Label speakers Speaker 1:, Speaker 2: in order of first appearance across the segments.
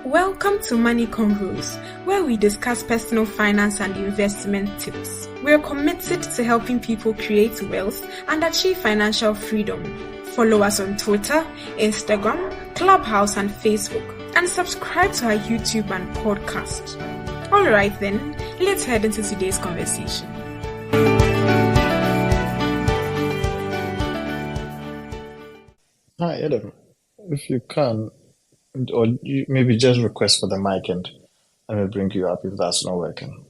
Speaker 1: Welcome to Money Convos, where we discuss personal finance and investment tips. We're committed to helping people create wealth and achieve financial freedom. Follow us on Twitter, Instagram, Clubhouse, and Facebook, and subscribe to our YouTube and podcast. All right then, let's head into today's conversation.
Speaker 2: Hi, Adam. If you can, or maybe just request for the mic and I will bring you up if that's not working.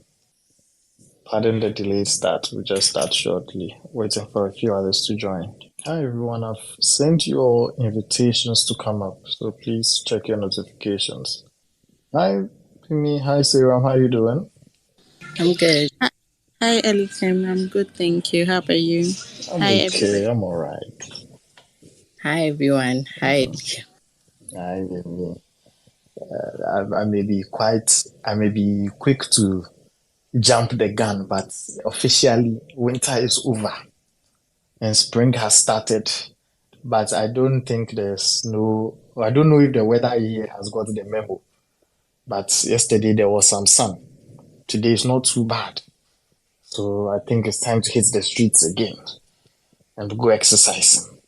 Speaker 2: Pardon the delayed start. We'll just start shortly, waiting for a few others to join. Hi, everyone. I've sent you all invitations to come up, so please check your notifications. Hi, Pimi. Hi, Sarah. How are you doing?
Speaker 3: I'm good. Hi, Elikem. I'm good, thank you. How about you?
Speaker 2: I'm
Speaker 3: Hi,
Speaker 2: okay.
Speaker 3: everybody.
Speaker 2: I'm all right.
Speaker 3: Hi, everyone. Hi, Elikem.
Speaker 2: Hi, Pimi. I may be quick to jump the gun, but officially winter is over and spring has started. But I don't think I don't know if the weather here has got the memo. But yesterday there was some sun. Today is not too bad. So I think it's time to hit the streets again and go exercising.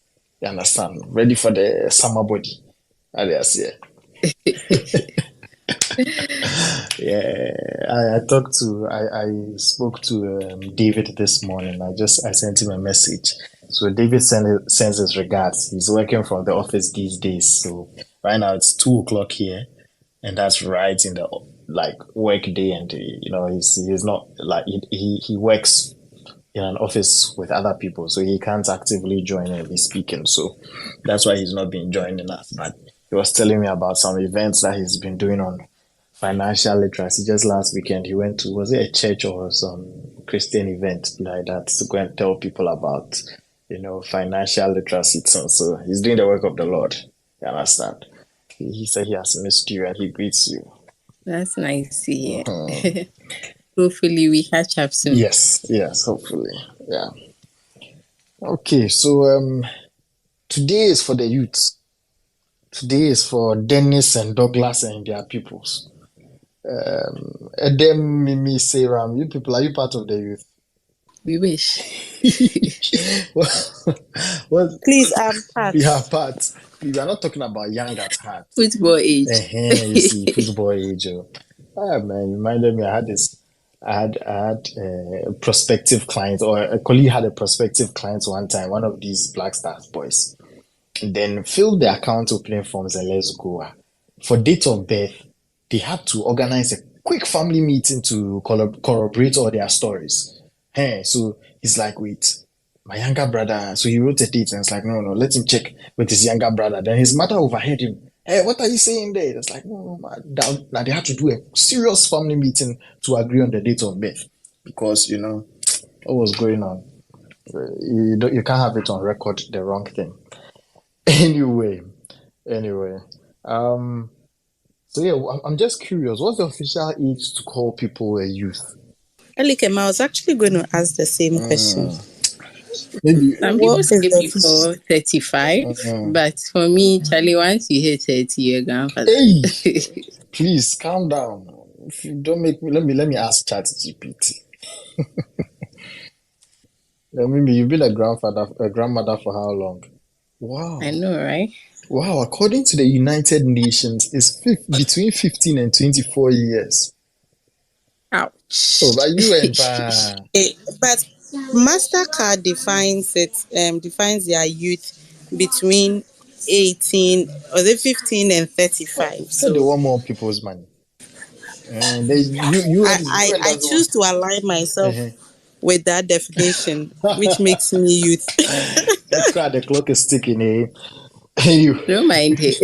Speaker 2: You understand? Ready for the summer body. Alias, yeah. Yeah, I spoke to David this morning. I sent him a message. So David sends his regards. He's working from the office these days. So right now it's 2:00 here, and that's right in the work day. And he's not he works in an office with other people, so he can't actively join and be speaking. So that's why he's not been joining us. But he was telling me about some events that he's been doing on financial literacy. Just last weekend, he went to, was it a church or some Christian event like that, to go and tell people about, financial literacy. So he's doing the work of the Lord. You understand? He said he has missed you and he greets you.
Speaker 3: That's nice to hear. Hopefully we catch up soon.
Speaker 2: Yes, hopefully. Yeah. Okay, so today is for the youth. Today is for Dennis and Douglas and their peoples. Edem, Mimi, Sarah, you people, are you part of the youth?
Speaker 3: We wish.
Speaker 1: Please, I'm part.
Speaker 2: We are part. We are not talking about young at heart.
Speaker 3: Football age.
Speaker 2: You see, football age. Man, reminded me, I had a prospective client, or a colleague had a prospective client one time, one of these Black Stars boys. Then filled the account opening forms and let's go. For date of birth, they had to organize a quick family meeting to corroborate all their stories. So he's like, wait, my younger brother. So he wrote a date and it's like, no, let him check with his younger brother. Then his mother overheard him. Hey, what are you saying there? It's like, no, now they had to do a serious family meeting to agree on the date of birth because, what was going on. You can't have it on record, the wrong thing. Anyway, so yeah, I'm just curious, what's the official age to call people a youth?
Speaker 3: Elikem, I was actually going to ask the same question.
Speaker 2: Maybe
Speaker 3: Some people say before 35, but for me, Charlie, once you hit 30, you're a grandfather.
Speaker 2: Hey, please calm down. If you don't make me, let me ask ChatGPT. Maybe you've been a grandmother for how long? Wow.
Speaker 3: I know, right?
Speaker 2: Wow, according to the United Nations, it's between 15 and 24 years.
Speaker 3: Ouch.
Speaker 2: Oh, but you and
Speaker 4: But MasterCard defines their youth between 15 and 35.
Speaker 2: So they want more people's money.
Speaker 4: I choose to align myself with that definition, which makes me youth.
Speaker 2: That's why the clock is ticking, eh?
Speaker 3: Don't mind it.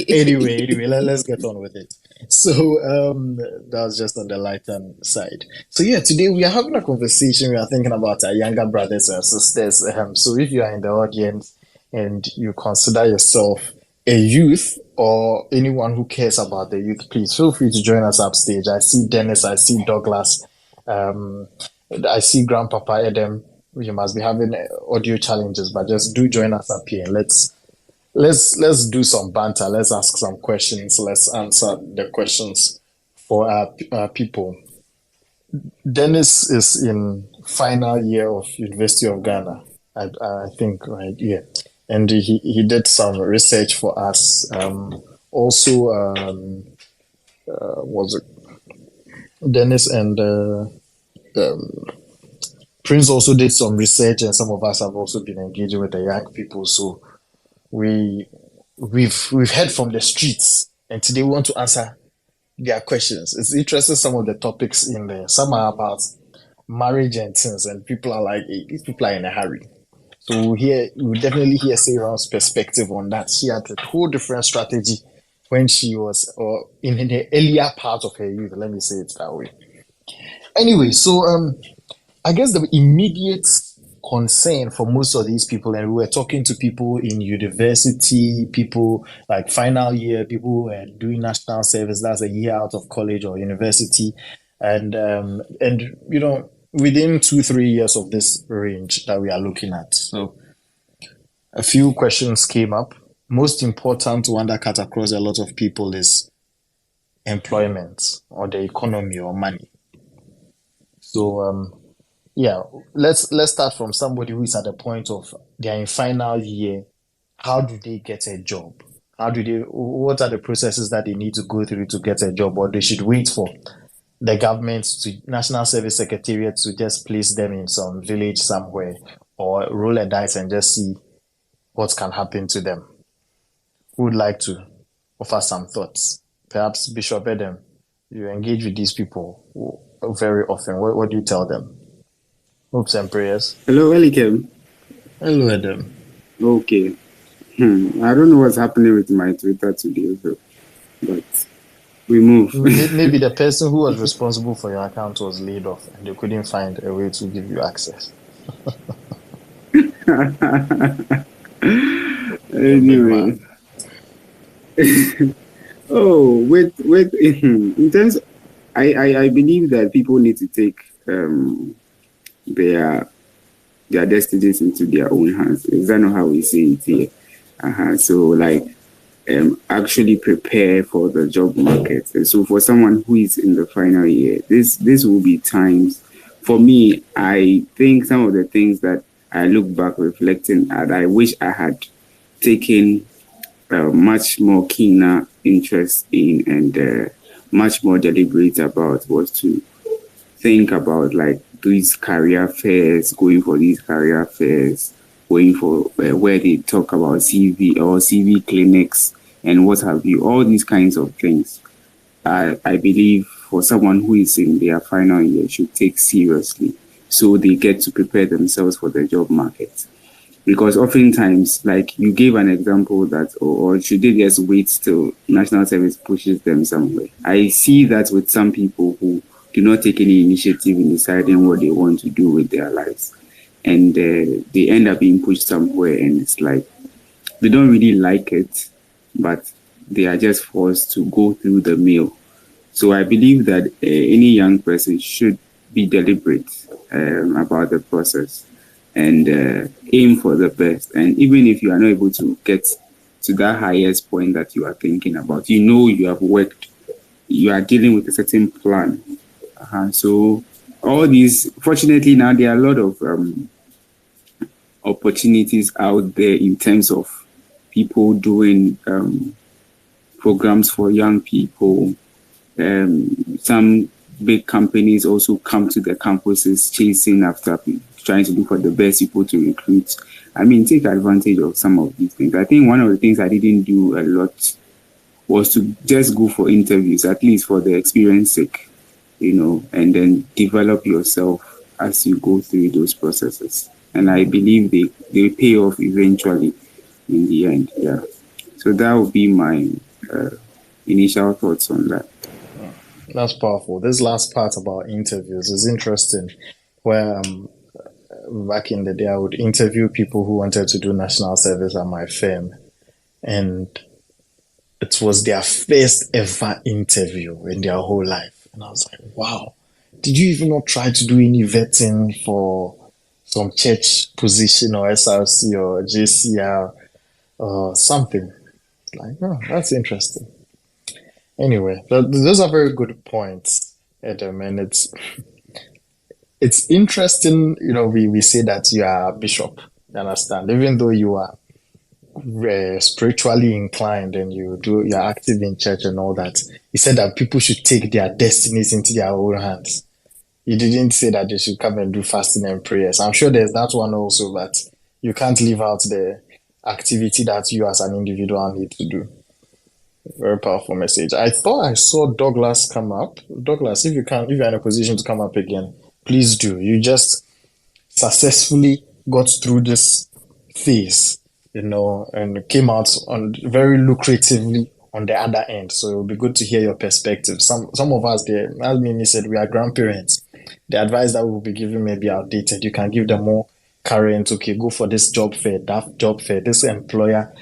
Speaker 2: Anyway, let's get on with it. So that was just on the lighter side. So yeah, today we are having a conversation. We are thinking about our younger brothers and sisters. So if you are in the audience and you consider yourself a youth or anyone who cares about the youth, please feel free to join us upstage. I see Dennis, I see Douglas, I see Grandpapa Edem. You must be having audio challenges, but just do join us up here and let's let's do some banter. Let's ask some questions. Let's answer the questions for our people. Dennis is in final year of University of Ghana, I think, right? Yeah, and he did some research for us. Also, was it Dennis and Prince also did some research, and some of us have also been engaging with the young people. So we we've heard from the streets, and today we want to answer their questions. It's interesting some of the topics in there. Some are about marriage and things, and people are like, hey, these people are in a hurry. So here we definitely hear Sarah's perspective on that. She had a whole different strategy when she was or in the earlier part of her youth. Let me say it that way. Anyway, so I guess the immediate concern for most of these people, and we were talking to people in university, people like final year, people who are doing national service, that's a year out of college or university, and you know, within 2-3 years of this range that we are looking at. So a few questions came up. Most important one that cut across a lot of people is employment or the economy or money. So yeah, let's start from somebody who is at the point of they're in final year. How do they get a job? What are the processes that they need to go through to get a job, or they should wait for the government to National Service Secretariat to just place them in some village somewhere, or roll a dice and just see what can happen to them? Who would like to offer some thoughts? Perhaps Bishop Edem, you engage with these people very often. What do you tell them? Hopes and prayers.
Speaker 5: Hello, Elikem.
Speaker 2: Hello, Adam.
Speaker 5: Okay. I don't know what's happening with my Twitter today, but we move.
Speaker 2: Maybe the person who was responsible for your account was laid off and they couldn't find a way to give you access.
Speaker 5: Anyway. In terms, I believe that people need to take their destinies into their own hands. Is that not how we say it here? So like actually prepare for the job market. And so for someone who is in the final year, this will be times. For me, I think some of the things that I look back reflecting at, I wish I had taken much more keener interest in and much more deliberate about was to think about like these career fairs, going for these career fairs, going for where they talk about CV or CV clinics and what have you, all these kinds of things. I believe for someone who is in their final year should take seriously so they get to prepare themselves for the job market. Because oftentimes, like you gave an example that, or should they just wait till national service pushes them somewhere? I see that with some people who do not take any initiative in deciding what they want to do with their lives. And they end up being pushed somewhere and it's like, they don't really like it, but they are just forced to go through the mill. So I believe that any young person should be deliberate about the process and aim for the best. And even if you are not able to get to that highest point that you are thinking about, you know you have worked, you are dealing with a certain plan. So all these, fortunately now there are a lot of opportunities out there in terms of people doing programs for young people. Some big companies also come to the campuses chasing after trying to look for the best people to recruit. I mean, take advantage of some of these things. I think one of the things I didn't do a lot was to just go for interviews, at least for the experience sake, you know, and then develop yourself as you go through those processes. And I believe they pay off eventually in the end. Yeah. So that would be my initial thoughts on that.
Speaker 2: That's powerful. This last part about interviews is interesting, where back in the day I would interview people who wanted to do national service at my firm, and it was their first ever interview in their whole life. And I was like, wow, did you even not try to do any vetting for some church position or SRC or JCR something. It's like, oh, that's interesting. Anyway, those are very good points, Adam, and it's interesting. We say that you are a bishop. You understand? Even though you are spiritually inclined and you're active in church and all that, he said that people should take their destinies into their own hands. He didn't say that they should come and do fasting and prayers. I'm sure there's that one also, but you can't leave out the activity that you as an individual need to do. Very powerful message. I thought I saw Douglas come up. Douglas, if you're in a position to come up again, please do. You just successfully got through this phase, and came out on very lucratively on the other end. So it will be good to hear your perspective. Some of us, as Mimi said, we are grandparents. The advice that we'll be giving may be outdated. You can give them more current. Okay, go for this job fair, that job fair. This employer,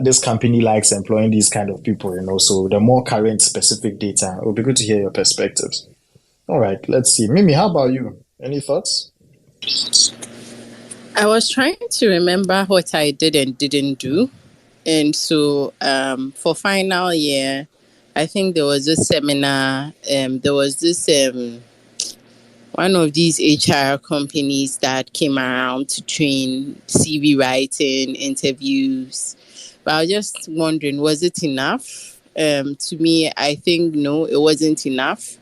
Speaker 2: this company likes employing these kind of people. So the more current, specific data, it will be good to hear your perspectives. All right, let's see. Mimi, how about you? Any thoughts?
Speaker 3: I was trying to remember what I did and didn't do. And so for final year, I think there was this seminar, there was this one of these HR companies that came around to train CV writing, interviews. But I was just wondering, was it enough? To me, I think no, it wasn't enough.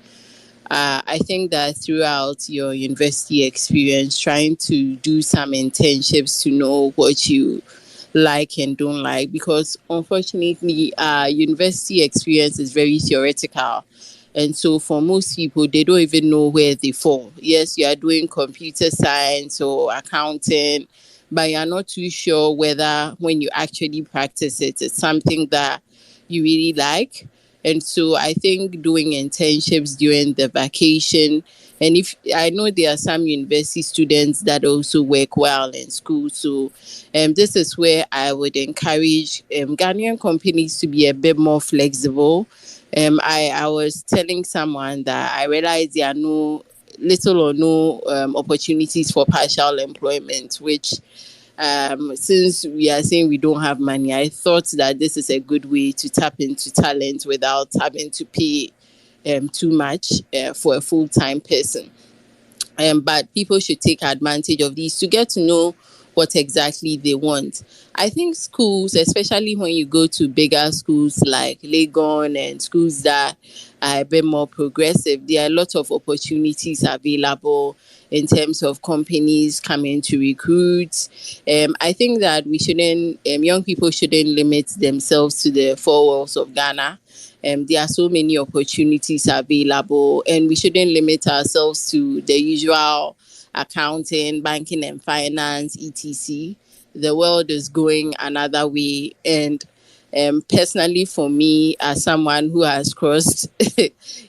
Speaker 3: I think that throughout your university experience, trying to do some internships to know what you like and don't like, because unfortunately, university experience is very theoretical. And so for most people, they don't even know where they fall. Yes, you are doing computer science or accounting, but you're not too sure whether when you actually practice it, it's something that you really like. And so I think doing internships during the vacation, and if I know there are some university students that also work well in school, so this is where I would encourage Ghanaian companies to be a bit more flexible. I was telling someone that I realized there are little or no opportunities for partial employment, which since we are saying we don't have money, I thought that this is a good way to tap into talent without having to pay too much for a full-time person. But people should take advantage of these to get to know what exactly they want. I think schools, especially when you go to bigger schools like Legon and schools that are a bit more progressive, there are a lot of opportunities available in terms of companies coming to recruit. I think that young people shouldn't limit themselves to the four walls of Ghana. There are so many opportunities available, and we shouldn't limit ourselves to the usual accounting, banking and finance, etc. The world is going another way, and personally for me, as someone who has crossed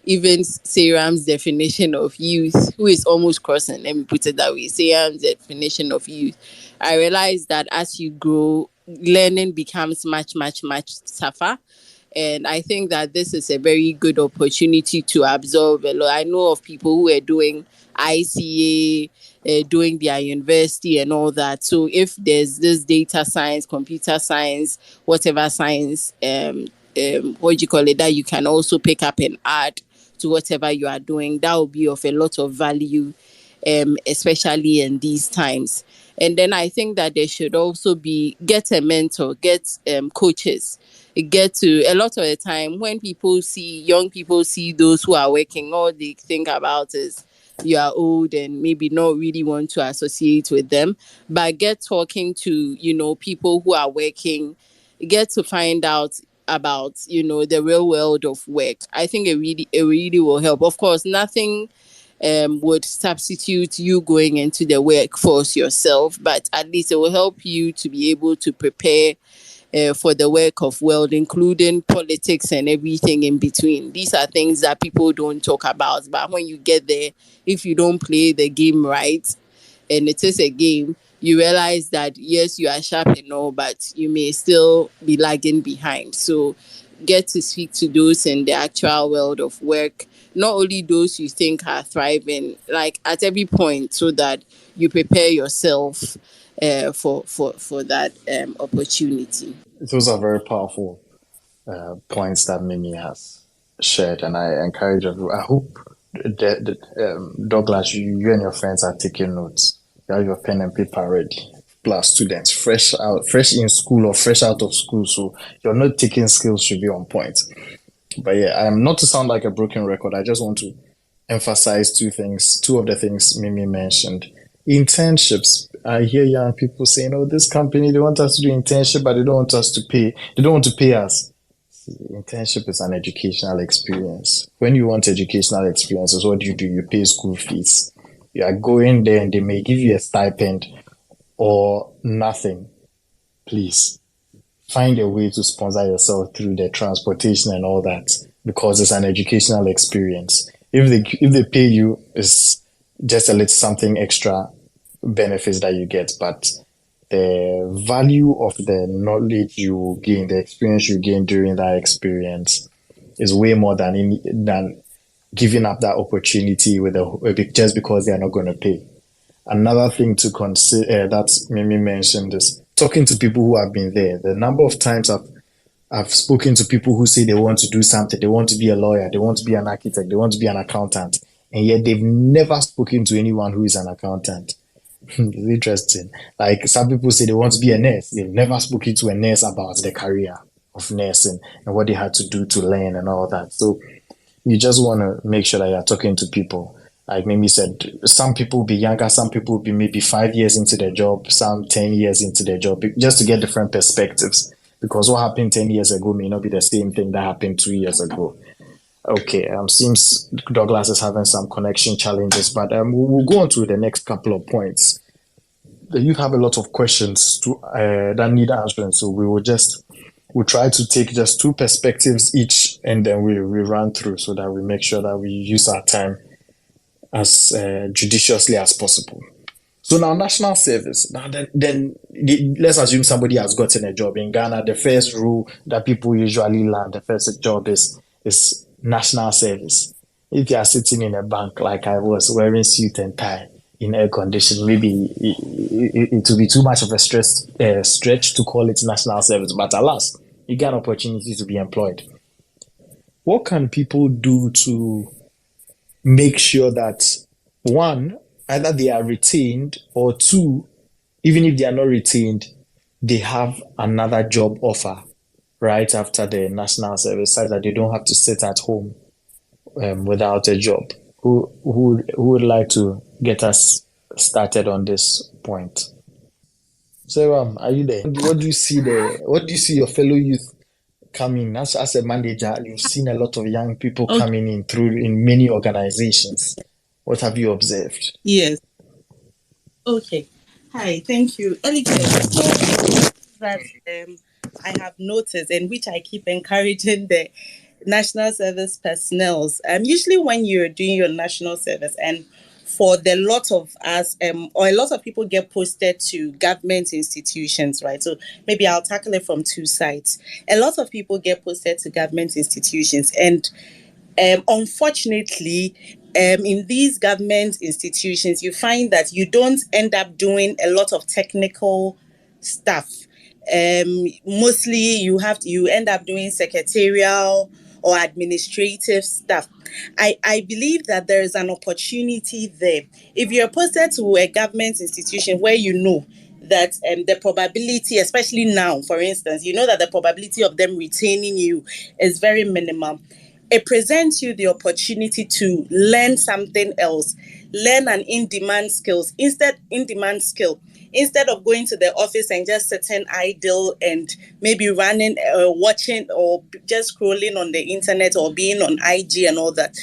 Speaker 3: even Saram's definition of youth, who is almost crossing, let me put it that way, Saram's definition of youth, I realized that as you grow, learning becomes much, much, much tougher. And I think that this is a very good opportunity to absorb a lot. I know of people who are doing ICA, doing their university and all that. So if there's this data science, computer science, whatever science, what do you call it, that you can also pick up and add to whatever you are doing, that will be of a lot of value, especially in these times. And then I think that there should also get a mentor, get coaches. Get to a lot of the time when young people see those who are working, all they think about is you are old and maybe not really want to associate with them. But get talking to people who are working, get to find out about the real world of work. I think it really will help. Of course, nothing would substitute you going into the workforce yourself, but at least it will help you to be able to prepare for the work of world, including politics and everything in between. These are things that people don't talk about, but when you get there, if you don't play the game right, and it is a game, you realize that yes, you are sharp and all, but you may still be lagging behind. So get to speak to those in the actual world of work, not only those you think are thriving, like at every point, so that you prepare yourself for that opportunity.
Speaker 2: Those are very powerful points that Mimi has shared, and I encourage everyone. I hope that Douglas, you and your friends are taking notes. You have your pen and paper ready. Plus students fresh in school or fresh out of school, so you're not taking skills should be on point. But yeah, I'm not to sound like a broken record. I just want to emphasize two of the things Mimi mentioned. Internships. I hear young people saying, "Oh, this company they want us to do internship, but they don't want us to pay. They don't want to pay us." Internship is an educational experience. When you want educational experiences, what do? You pay school fees. You are going there and they may give you a stipend or nothing. Please find a way to sponsor yourself through the transportation and all that, because it's an educational experience. If they pay you, it's just a little something extra benefits that you get, but the value of the knowledge you gain, the experience you gain during that experience, is way more than giving up that opportunity just because they are not going to pay. Another thing to consider that Mimi mentioned is talking to people who have been there. The number of times I've spoken to people who say they want to do something, they want to be a lawyer, they want to be an architect, they want to be an accountant, and yet they've never spoken to anyone who is an accountant. It's interesting. Like some people say they want to be a nurse, they've never spoken to a nurse about the career of nursing and what they had to do to learn and all that. So you just want to make sure that you're talking to people. Like Mimi said, some people will be younger, some people will be maybe 5 years into their job, some 10 years into their job, just to get different perspectives. Because what happened 10 years ago may not be the same thing that happened 2 years ago. Okay, seems Douglas is having some connection challenges, but we'll go on to the next couple of points. The youth have a lot of questions that need answering, so we'll try to take just two perspectives each, and then we run through so that we make sure that we use our time as judiciously as possible. So now, national service. Now, then let's assume somebody has gotten a job in Ghana. The first rule that people usually learn, the first job is national service. If you are sitting in a bank like I was, wearing suit and tie in air condition, maybe it will be too much of a stretch to call it national service. But alas, you get an opportunity to be employed. What can people do to make sure that, one, either they are retained, or two, even if they are not retained, they have another job offer right after the national service, such that they don't have to sit at home without a job? Who would like to get us started on this point? So, are you there? What do you see there? What do you see your fellow youth coming as a manager? You've seen a lot of young people coming in many organizations. What have you observed?
Speaker 4: Yes. Okay. Hi. Thank you. That I have noticed, and which I keep encouraging the national service personnel. Usually when you're doing your national service, and for the lot of us, or a lot of people get posted to government institutions, right? So maybe I'll tackle it from two sides. A lot of people get posted to government institutions, and unfortunately, in these government institutions, you find that you don't end up doing a lot of technical stuff. Mostly you end up doing secretarial or administrative stuff. I believe that there is an opportunity there. If you're posted to a government institution where you know that the probability, especially now, for instance, you know that the probability of them retaining you is very minimal. It presents you the opportunity to learn something else, learn an in-demand skill, instead of going to the office and just sitting idle and maybe running, watching, or just scrolling on the internet or being on IG and all that.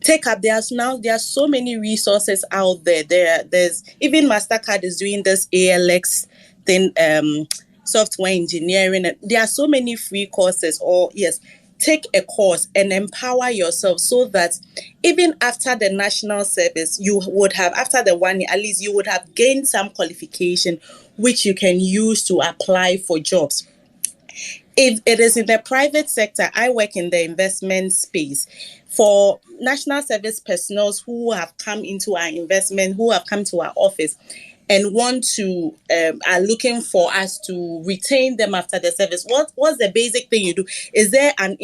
Speaker 4: There are so many resources out there. There's even MasterCard is doing this ALX thing, software engineering. There are so many free courses. Take a course and empower yourself so that even after the national service, you would have, after the 1 year, at least you would have gained some qualification which you can use to apply for jobs. If it is in the private sector, I work in the investment space. For national service personnel who have come into our investment, who have come to our office, and want to are looking for us to retain them after the service, what's the basic thing you do? Is there an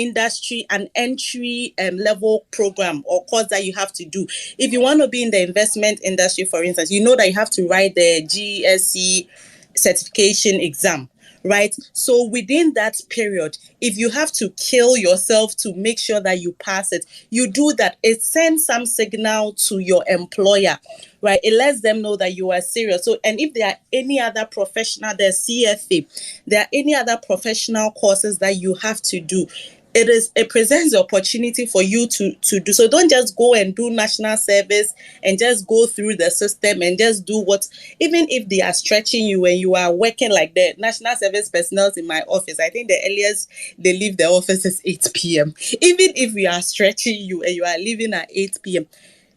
Speaker 4: entry level program or course that you have to do? If you want to be in the investment industry, for instance, you know that you have to write the GSC certification exam, right? So within that period, if you have to kill yourself to make sure that you pass it, you do that. It sends some signal to your employer, right? It lets them know that you are serious. So, and if there are any other professional, there's CFA, there are any other professional courses that you have to do, it presents the opportunity for you to do. So don't just go and do national service and just go through the system and just do what, even if they are stretching you and you are working like the national service personnel in my office. I think the earliest they leave the office is 8 p.m. Even if we are stretching you and you are leaving at 8 p.m.,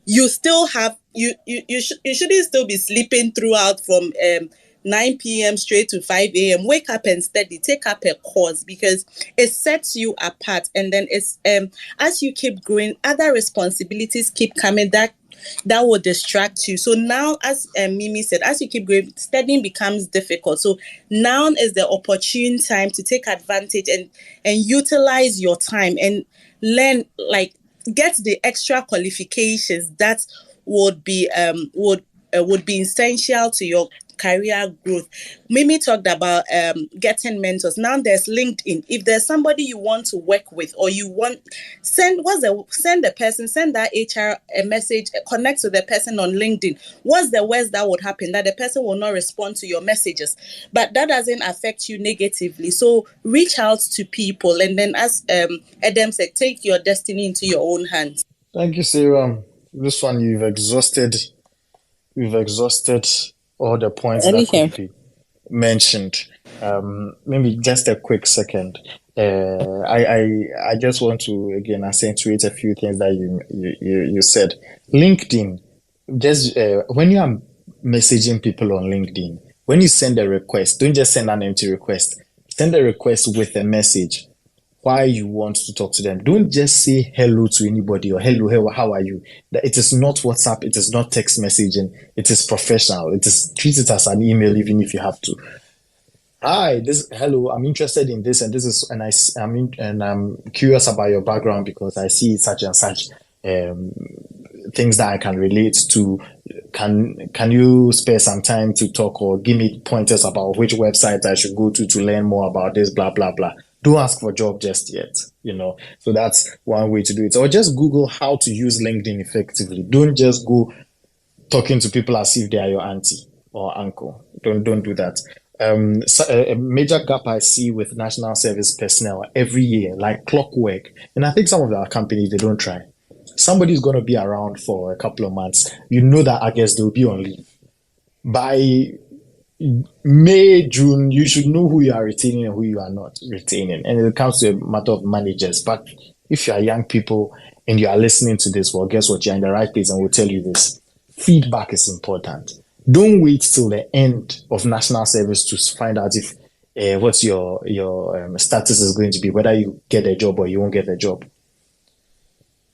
Speaker 4: you still have you shouldn't still be sleeping throughout from 9 p.m. straight to 5 a.m. Wake up and study, take up a course, because it sets you apart. And then it's as you keep growing, other responsibilities keep coming that will distract you. So now, as Mimi said, as you keep growing, studying becomes difficult. So now is the opportune time to take advantage and utilize your time and learn, like, get the extra qualifications that would be essential to your career growth. Mimi talked about getting mentors. Now there's LinkedIn. If there's somebody you want to work with, or you want, send that HR a message, connect with the person on LinkedIn. What's the worst that would happen? That the person will not respond to your messages, but that doesn't affect you negatively. So reach out to people, and then, as Adam said, take your destiny into your own hands.
Speaker 2: Thank you, Sarah. This one you've exhausted all the points that could be mentioned. Maybe just a quick second. I just want to again accentuate a few things that you said. LinkedIn, just when you are messaging people on LinkedIn, when you send a request, don't just send an empty request. Send a request with a message why you want to talk to them. Don't just say hello to anybody or hello, how are you? It is not WhatsApp, it is not text messaging, it is professional. It is, treat it as an email, even if you have to. Hi, hello, I'm interested in this and this is, and I'm curious about your background because I see such and such things that I can relate to. Can you spare some time to talk or give me pointers about which website I should go to learn more about this, blah, blah, blah. Don't ask for a job just yet, So that's one way to do it. Or just Google how to use LinkedIn effectively. Don't just go talking to people as if they are your auntie or uncle. Don't do that. So a major gap I see with national service personnel every year, like clockwork, and I think some of our companies, they don't try. Somebody's going to be around for a couple of months. You know that I guess they'll be on leave. By May, June, you should know who you are retaining and who you are not retaining. And it comes to a matter of managers. But if you are young people and you are listening to this, well, guess what? You're in the right place, and we'll tell you this. Feedback is important. Don't wait till the end of national service to find out if what your status is going to be, whether you get a job or you won't get a job.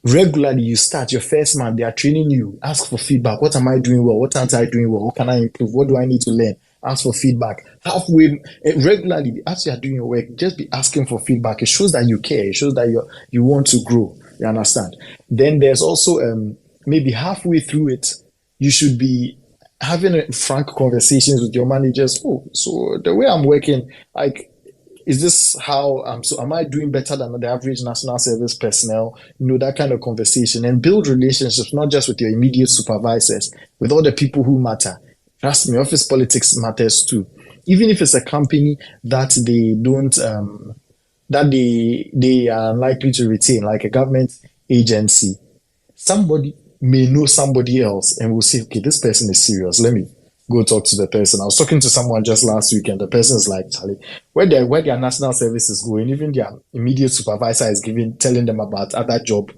Speaker 2: Regularly, you start your first month, they are training you. Ask for feedback. What am I doing well? What aren't I doing well? What can I improve? What do I need to learn? Ask for feedback. Halfway, regularly, as you are doing your work, just be asking for feedback. It shows that you care. It shows that you want to grow. You understand? Then there's also maybe halfway through it, you should be having frank conversations with your managers. Oh, so the way I'm working, like, is this how am I doing better than the average national service personnel? That kind of conversation, and build relationships, not just with your immediate supervisors, with all the people who matter. Trust me, office politics matters too. Even if it's a company that they don't, that they are likely to retain, like a government agency, somebody may know somebody else and will say, okay, this person is serious. Let me go talk to the person. I was talking to someone just last week, and the person is like, Charlie, where their national service is going, even their immediate supervisor is telling them about other job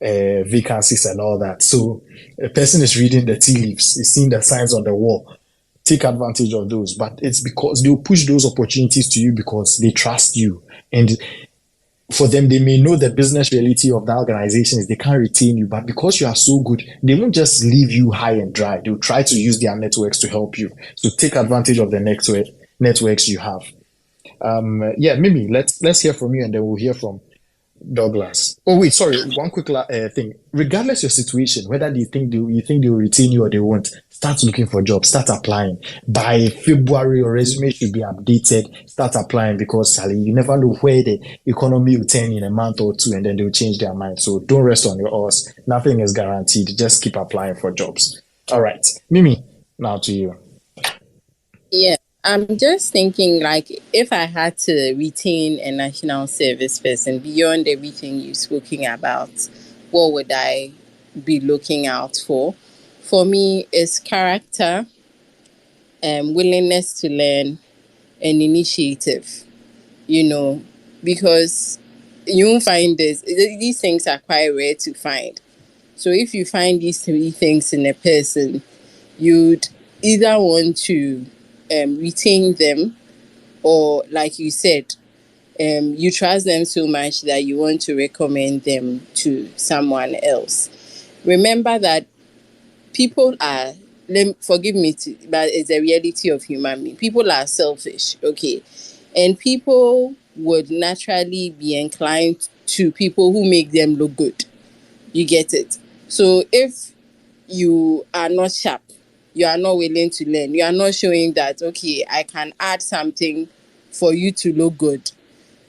Speaker 2: vacancies and all that. So a person is reading the tea leaves, is seeing the signs on the wall. Take advantage of those, but it's because they'll push those opportunities to you because they trust you. And for them, they may know the business reality of the organization is they can't retain you, but because you are so good, they won't just leave you high and dry. They'll try to use their networks to help you. So take advantage of the networks you have. Yeah, Mimi, let's hear from you, and then we'll hear from Douglas. Oh wait, sorry. One quick thing. Regardless your situation, whether you think they will retain you or they won't, start looking for jobs. Start applying. By February, your resume should be updated. Start applying because Sally, you never know where the economy will turn in a month or two, and then they'll change their mind. So don't rest on your oars. Nothing is guaranteed. Just keep applying for jobs. All right, Mimi. Now to you.
Speaker 3: Yeah, I'm just thinking like if I had to retain a national service person beyond everything you've spoken about, what would I be looking out for? For me, it's character, willingness to learn, and initiative. You know, because you won't find these things are quite rare to find. So if you find these three things in a person, you'd either want to retain them, or like you said, you trust them so much that you want to recommend them to someone else. Remember that people are, forgive me, but it's a reality of human being. People are selfish, okay? And people would naturally be inclined to people who make them look good. You get it? So if you are not sharp, you are not willing to learn, you are not showing that, okay, I can add something for you to look good,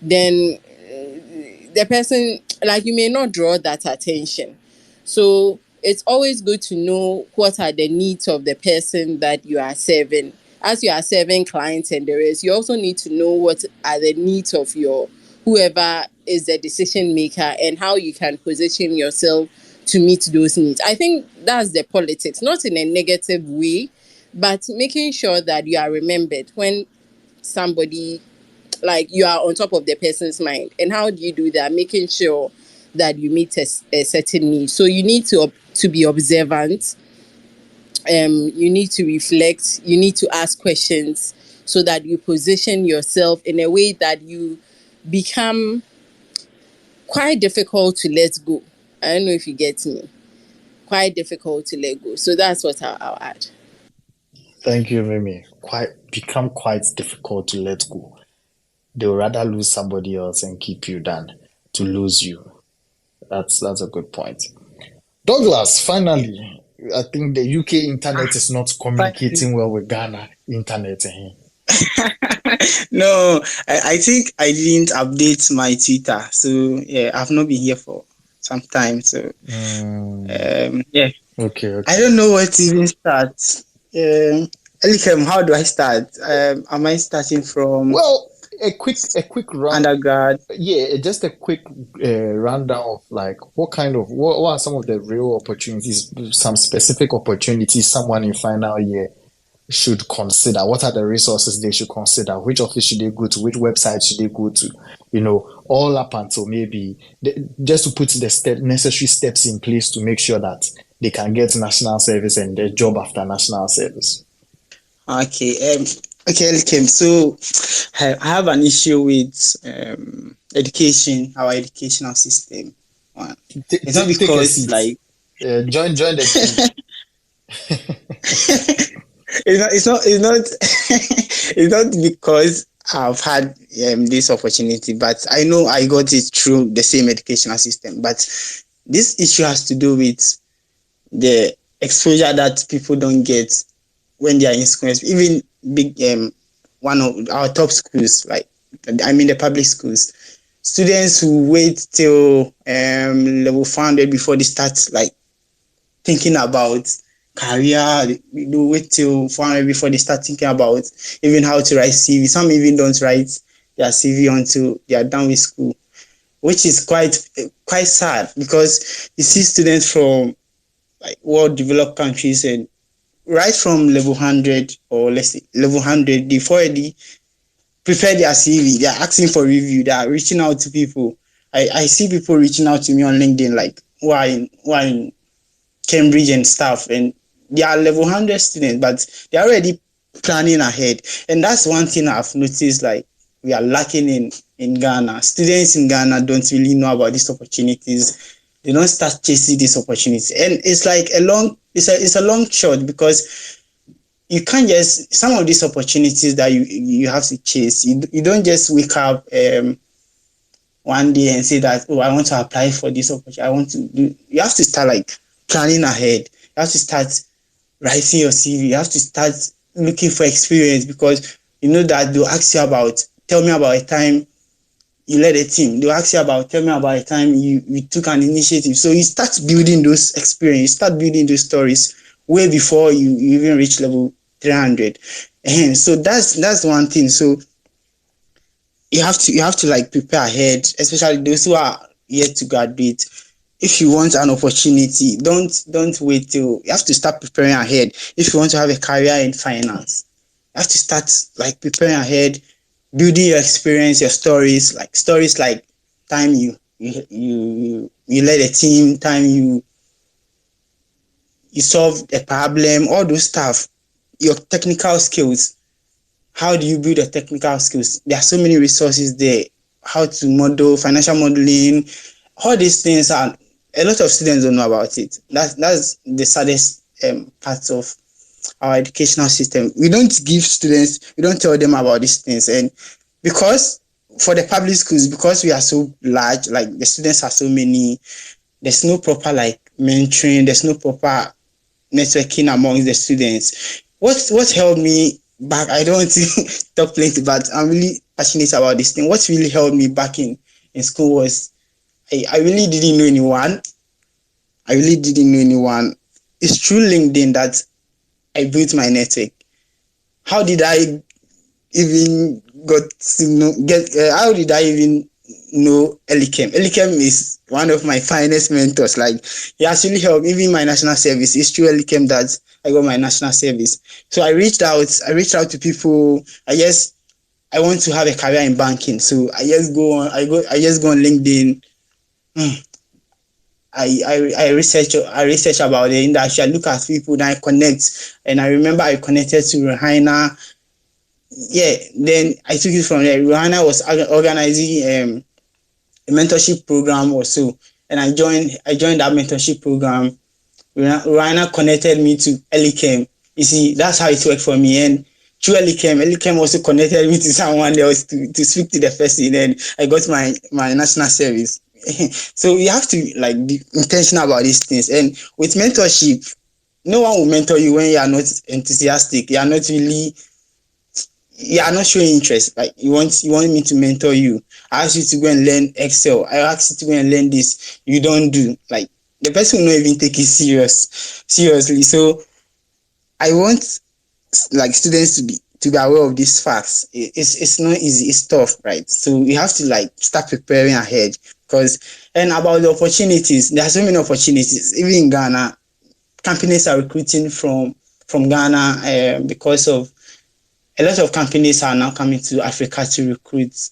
Speaker 3: then the person, like, you may not draw that attention. So it's always good to know what are the needs of the person that you are serving. As you are serving clients and the rest, you also need to know what are the needs of your whoever is the decision maker and how you can position yourself to meet those needs. I think that's the politics, not in a negative way, but making sure that you are remembered when somebody, like, you are on top of the person's mind. And how do you do that? Making sure that you meet a certain need. So you need to be observant. You need to reflect. You need to ask questions so that you position yourself in a way that you become quite difficult to let go. I don't know if you get me. Quite difficult to let go. So that's what I'll add.
Speaker 2: Thank you, Mimi. Become quite difficult to let go. They would rather lose somebody else and keep you than to lose you. That's a good point. Douglas, finally, I think the UK internet is not communicating well with Ghana internet.
Speaker 6: No, I think I didn't update my Twitter, so yeah, I've not been here for some time. So yeah,
Speaker 2: Okay.
Speaker 6: I don't know where to even start. Elikem, how do I start? Am I starting from?
Speaker 2: Well, a quick run.
Speaker 6: Undergrad.
Speaker 2: Yeah, just a quick rundown of like what are some of the real opportunities, some specific opportunities someone in final year should consider. What are the resources they should consider? Which office should they go to? Which website should they go to? You know, all up until maybe just to put the necessary steps in place to make sure that they can get national service and their job after national service.
Speaker 6: Okay. Okay, Elikem. So I have an issue with education, our educational system. It's not because like
Speaker 2: join the team.
Speaker 6: It's not because I've had this opportunity, but I know I got it through the same educational system. But this issue has to do with the exposure that people don't get when they are in schools. Even big one of our top schools, like the public schools, students who wait till level 400 before they start like thinking about career. They wait till 400 before they start thinking about even how to write CV. Some even don't write their CV until they are done with school, which is quite sad, because you see students from like world developed countries, and right from level 100, or let's say level 100, they've already prepared their CV. They are asking for review. They are reaching out to people. I see people reaching out to me on LinkedIn, like who are in Cambridge and stuff, and they are level 100 students, but they're already planning ahead. And that's one thing I've noticed, like we are lacking in Ghana. Students in Ghana don't really know about these opportunities. They don't start chasing these opportunities, and it's like it's a long shot, because you can't just, some of these opportunities that you have to chase. You don't just wake up one day and say that, oh, I want to apply for this opportunity. I want to do. You have to start like planning ahead. You have to start writing your CV. You have to start looking for experience, because you know that they'll ask you about, tell me about a time you led a team. They'll ask you about, tell me about a time you took an initiative. So you start building those experience, you start building those stories way before you even reach level 300. And so that's one thing. So you have to like prepare ahead, especially those who are yet to graduate. If you want an opportunity, don't wait till, you have to start preparing ahead. If you want to have a career in finance, you have to start like preparing ahead, building your experience, your stories like time you led a team, time you solved a problem, all those stuff, your technical skills. How do you build your technical skills? There are so many resources there. How to model, financial modeling, all these things are, a lot of students don't know about it. That's the saddest part of our educational system. We don't tell them about these things. And because for the public schools, because we are so large, like the students are so many, there's no proper like mentoring, there's no proper networking amongst the students. What helped me back, I don't want to talk plenty, but I'm really passionate about this thing. What really helped me back in school was, I really didn't know anyone. It's through LinkedIn that I built my network. How did I even how did I even know Elikem? Elikem is one of my finest mentors. Like, he actually helped even my national service. It's through Elikem that I got my national service. So I reached out to people. I want to have a career in banking. So I just go on LinkedIn. I research about the industry. I look at people, then I connect. And I remember I connected to Rohina. Yeah, then I took it from there. Rohana was organizing a mentorship program or so, and I joined that mentorship program. Rohana connected me to Elikem. You see, that's how it worked for me. And through Elikem also connected me to someone else to speak to the person, and I got my national service. So you have to like be intentional about these things. And with mentorship, no one will mentor you when you are not enthusiastic. You are not showing interest. Like, you want me to mentor you. I ask you to go and learn Excel. I ask you to go and learn this. You don't do. Like, the person will not even take it seriously. So I want like students to be aware of these facts. It's not easy. It's tough, right? So you have to like start preparing ahead. And about the opportunities, there are so many opportunities. Even in Ghana, companies are recruiting from Ghana because of a lot of companies are now coming to Africa to recruit,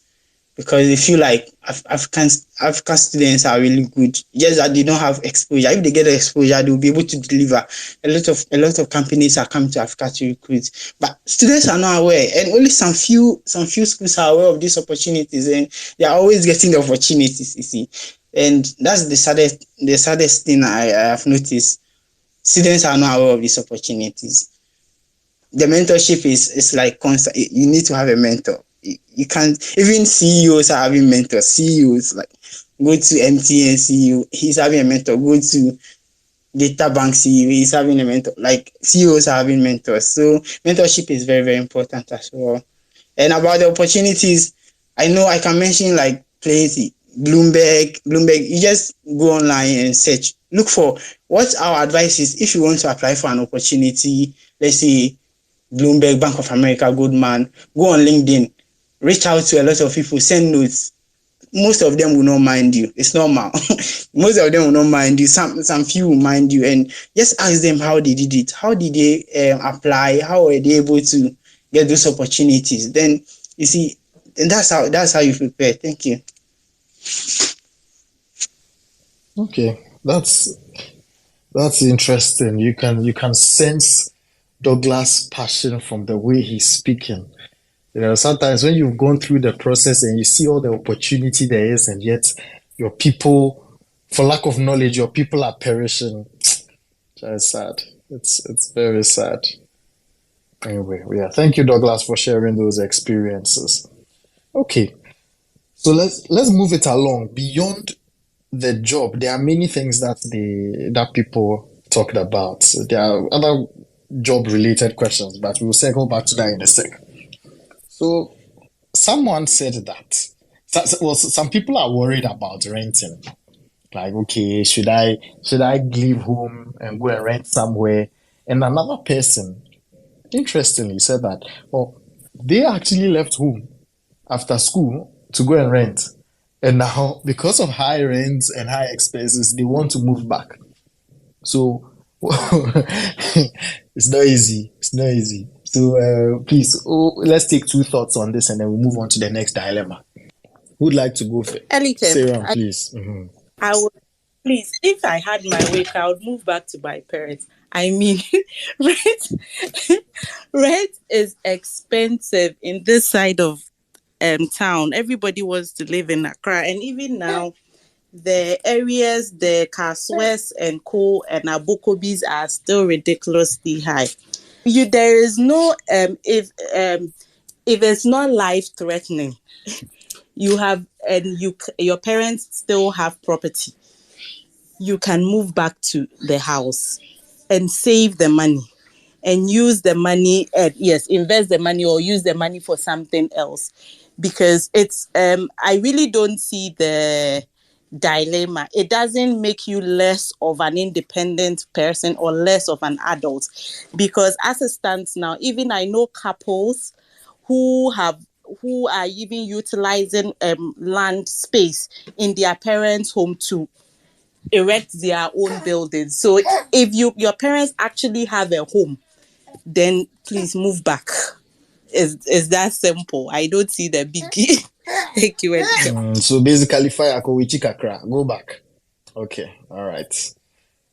Speaker 6: because they feel like African students are really good. Just that they don't have exposure. If they get the exposure, they'll be able to deliver. A lot of companies are coming to Africa to recruit, but students are not aware, and only some few schools are aware of these opportunities, and they are always getting the opportunities. You see, and that's the saddest thing I have noticed. Students are not aware of these opportunities. The mentorship is like constant. You need to have a mentor. You can't, even CEOs are having mentors. CEOs, like, go to MTN CEO, he's having a mentor. Go to Data Bank CEO, he's having a mentor. Like, CEOs are having mentors. So mentorship is very, very important as well. And about the opportunities, I know I can mention like plenty. Bloomberg, you just go online and search. Look for what our advice is. If you want to apply for an opportunity, let's say Bloomberg, Bank of America, Goldman, go on LinkedIn, reach out to a lot of people, send notes. Most of them will not mind you. It's normal. Most of them will not mind you. Some few will mind you, and just ask them how they did it. How did they apply? How were they able to get those opportunities? Then you see, and that's how you prepare. Thank you.
Speaker 2: Okay, that's interesting. You can sense Douglas' passion from the way he's speaking. Sometimes when you've gone through the process and you see all the opportunity there is, and yet your people, for lack of knowledge, your people are perishing. It's sad. It's very sad. Anyway, yeah. Thank you, Douglas, for sharing those experiences. Okay, so let's move it along beyond the job. There are many things that people talked about. There are other job related questions, but we'll circle back to that in a sec. So someone said that some people are worried about renting. Like, okay, should I leave home and go and rent somewhere? And another person, interestingly, said that, well, they actually left home after school to go and rent. And now, because of high rents and high expenses, they want to move back. So it's not easy. It's not easy. So please, let's take two thoughts on this and then we'll move on to the next dilemma. Who'd like to go first? Sarah, please.
Speaker 4: I would, please, if I had my way, I would move back to my parents. I mean, rent is expensive in this side of town. Everybody wants to live in Accra, and even now, the areas, the Kaswes and Co and Abokobis are still ridiculously high. There is no if it's not life threatening, you have and your parents still have property, you can move back to the house and save the money and use the money, invest the money or use the money for something else, because it's I really don't see the dilemma. It doesn't make you less of an independent person or less of an adult, because as it stands now, even I know couples who are even utilizing land space in their parents' home to erect their own buildings. So if your parents actually have a home, then please move back. Is that simple? I don't see the biggie. Thank you.
Speaker 2: So basically, fire Kakra, go back. Okay, all right.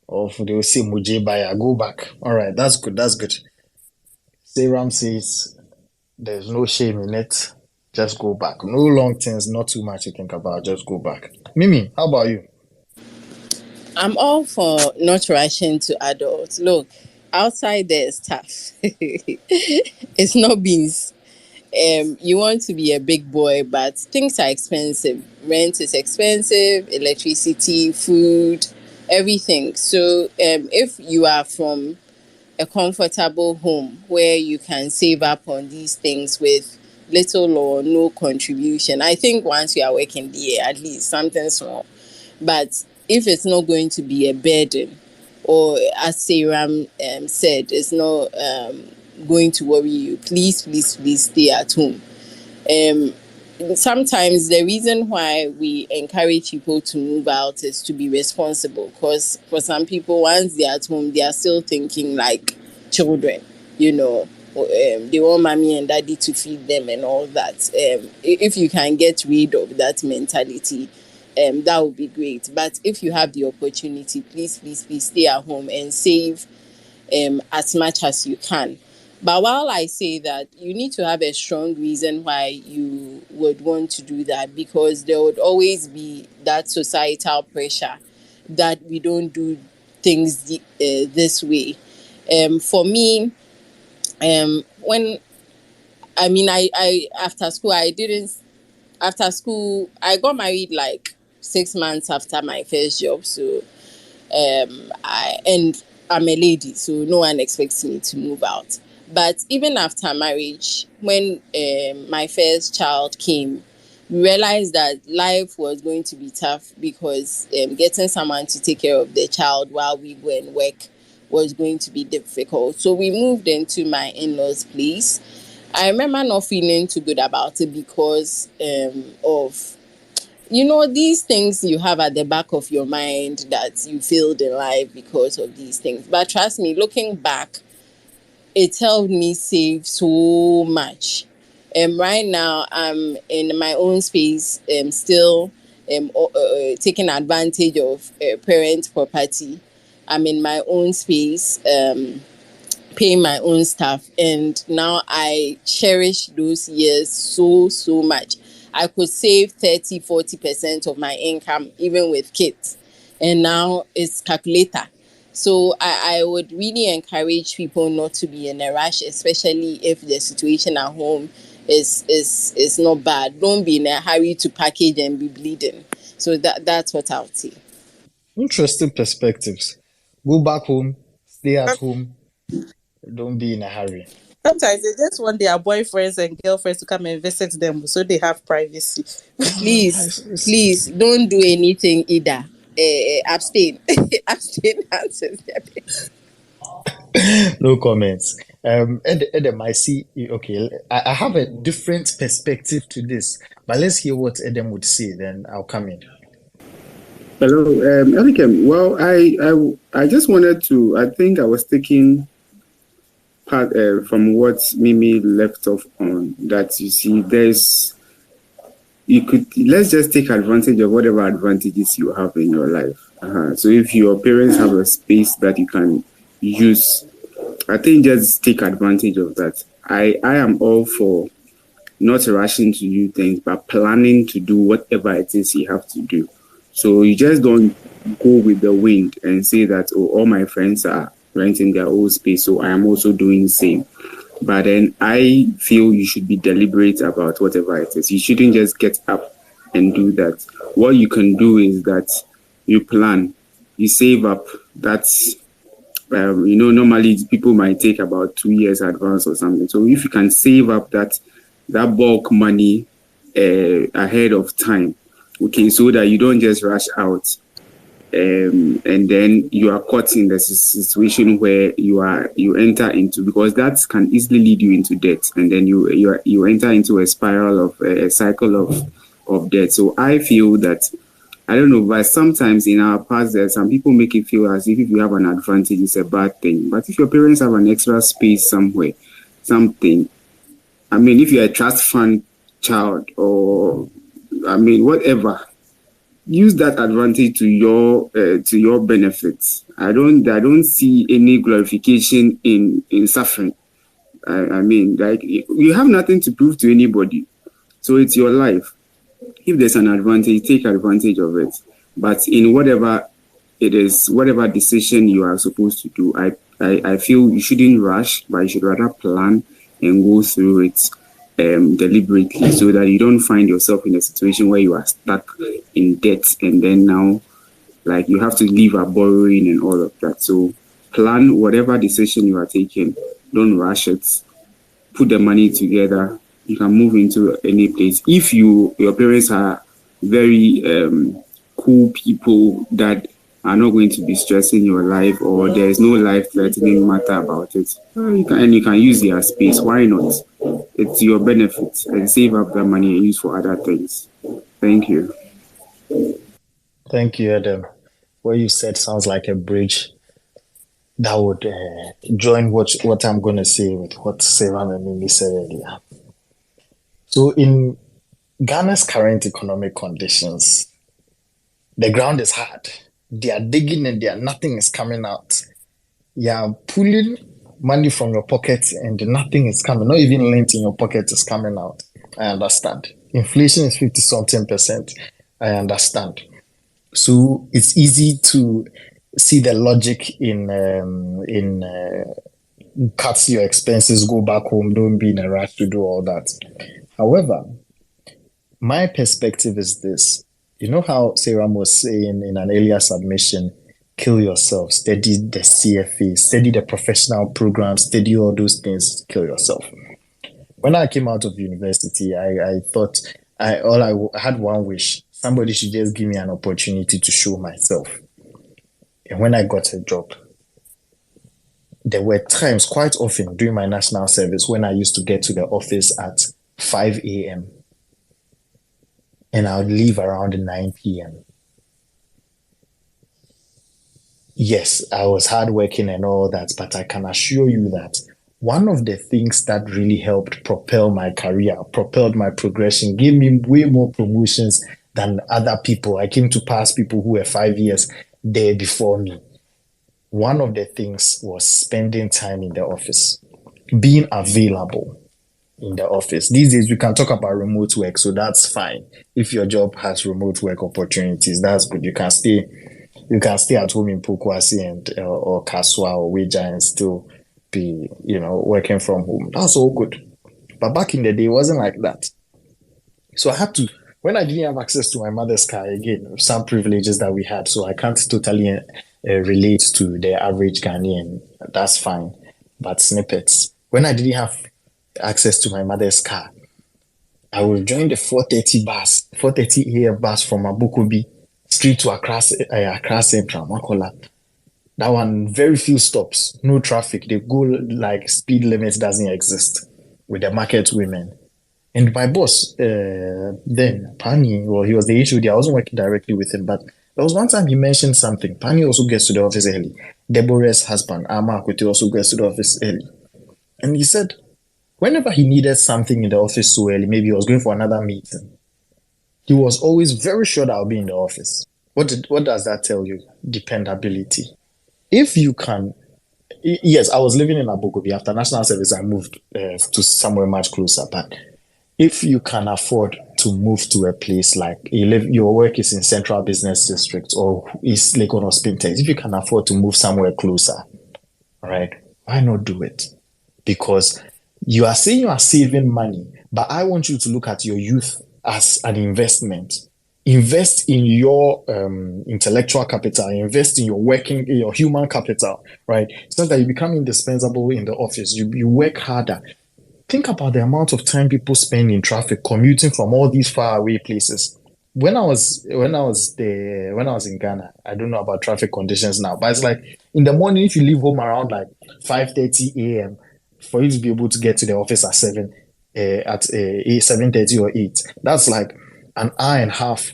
Speaker 2: Or they will say Muje Baya, go back. All right, that's good. That's good. Saram says there's no shame in it. Just go back. No long things, not too much to think about. Just go back. Mimi, how about you?
Speaker 3: I'm all for not rushing to adults. Look, outside there is tough. It's not beans. You want to be a big boy, but things are expensive. Rent is expensive, electricity, food, everything. So if you are from a comfortable home where you can save up on these things with little or no contribution, I think once you are working there, at least something small. But if it's not going to be a burden, or as Sarah said, it's not going to worry you, please, please, please stay at home. Sometimes the reason why we encourage people to move out is to be responsible, because for some people, once they're at home, they are still thinking like children, they want mommy and daddy to feed them and all that. If you can get rid of that mentality, that would be great. But if you have the opportunity, please, please, please stay at home and save as much as you can. But while I say that, you need to have a strong reason why you would want to do that, because there would always be that societal pressure that we don't do things this way. For me, when I after school, I got married like 6 months after my first job. So I'm a lady, so no one expects me to move out. But even after marriage, when my first child came, we realized that life was going to be tough, because getting someone to take care of the child while we go and work was going to be difficult. So we moved into my in-laws' place. I remember not feeling too good about it because of these things you have at the back of your mind that you failed in life because of these things. But trust me, looking back, it helped me save so much. Right now, I'm in my own space, still taking advantage of parent property. I'm in my own space, pay my own stuff, and now I cherish those years so much. I could save 30-40% of my income even with kids, and now it's calculator. So I would really encourage people not to be in a rush, especially if the situation at home is not bad. Don't be in a hurry to package and be bleeding. So that's what I would say.
Speaker 2: Interesting perspectives. Go back home, stay at home, don't be in a hurry.
Speaker 4: Sometimes they just want their boyfriends and girlfriends to come and visit them so they have privacy.
Speaker 3: Please don't do anything either. Abstain. Abstain answers.
Speaker 2: No comments. Edem, I see. Okay, I have a different perspective to this, but let's hear what Edem would say. Then I'll come in.
Speaker 5: Hello, Elikem. Well, I just wanted to. I think I was taking part from what Mimi left off on. That you see, let's just take advantage of whatever advantages you have in your life. So if your parents have a space that you can use, I think just take advantage of that. I am all for not rushing to do things, but planning to do whatever it is you have to do. So you just don't go with the wind and say that, oh, all my friends are renting their own space, so I am also doing the same. But then I feel you should be deliberate about whatever it is. You shouldn't just get up and do that. What you can do is that you plan, you save up. That's, normally people might take about 2 years advance or something. So if you can save up that bulk money ahead of time, okay, so that you don't just rush out. And then you are caught in the situation where you enter into, because that can easily lead you into debt, and then you enter into a spiral of a cycle of debt. So I feel that, I don't know, but sometimes in our past there some people make it feel as if you have an advantage it's a bad thing. But if your parents have an extra space somewhere, something, I mean, if you're a trust fund child or whatever, use that advantage to your benefits. I don't see any glorification in suffering. I mean, like, you have nothing to prove to anybody, so it's your life. If there's an advantage, take advantage of it. But in whatever it is, whatever decision you are supposed to do, I feel you shouldn't rush, but you should rather plan and go through it deliberately, so that you don't find yourself in a situation where you are stuck in debt and then now, like, you have to live a borrowing and all of that. So plan whatever decision you are taking. Don't rush it. Put the money together. You can move into any place. If your parents are very cool people that are not going to be stressing your life, or there is no life-threatening matter about it, you can use their space. Why not? It's your benefit, and save up that money and use for other things. Thank you.
Speaker 2: Thank you, Adam. What you said sounds like a bridge that would join what I'm going to say with what Sevan and Mimi said earlier. So in Ghana's current economic conditions, the ground is hard. They are digging and nothing is coming out. You are pulling money from your pocket and nothing is coming. Not even lint in your pocket is coming out. I understand. Inflation is 50-something%. I understand. So it's easy to see the logic in cut your expenses, go back home, don't be in a rush to do all that. However, my perspective is this. You know how Sarah was saying in an earlier submission, kill yourself, study the CFA, study the professional program, study all those things, kill yourself. When I came out of university, I thought I had one wish. Somebody should just give me an opportunity to show myself. And when I got a job, there were times, quite often during my national service, when I used to get to the office at 5 a.m. and I would leave around 9 p.m. Yes, I was hardworking and all that, but I can assure you that one of the things that really helped propel my career, propelled my progression, gave me way more promotions than other people. I came to pass people who were 5 years there before me. one of the things was spending time in the office, being available in the office. These days, we can talk about remote work, so that's fine. If your job has remote work opportunities, that's good. You can stay at home in Pukwasi and or Kaswa or Wija and still be, working from home. That's all good. But back in the day, it wasn't like that. So I had to, when I didn't have access to my mother's car, again, some privileges that we had, so I can't totally relate to the average Ghanaian. That's fine. But snippets. When I didn't have access to my mother's car, I would join the 4:30 a.m. bus from Abukubi straight to Accra Central, Makola. That one, very few stops, no traffic. They go like speed limits doesn't exist with the market women. And my boss, then, Pani, well, he was the HOD. I wasn't working directly with him, but there was one time he mentioned something. Pani also gets to the office early. Deborah's husband, Ama Akuti, also gets to the office early. And he said, whenever he needed something in the office so early, maybe he was going for another meeting, he was always very sure that I'll be in the office. What does that tell you? Dependability. If you can, yes, I was living in Abugobi. After national service, I moved to somewhere much closer. But if you can afford to move to a place like your work is in Central Business District or East Legon or Spintex, if you can afford to move somewhere closer, all right, why not do it? Because you are saying you are saving money, but I want you to look at your youth as an investment. Invest in your intellectual capital, invest in your human capital, right? So that you become indispensable in the office. You work harder. Think about the amount of time people spend in traffic commuting from all these faraway places. When I was in Ghana, I don't know about traffic conditions now, but it's like in the morning, if you leave home around like 5:30 a.m., for you to be able to get to the office at 7:30 or 8, that's like an hour and a half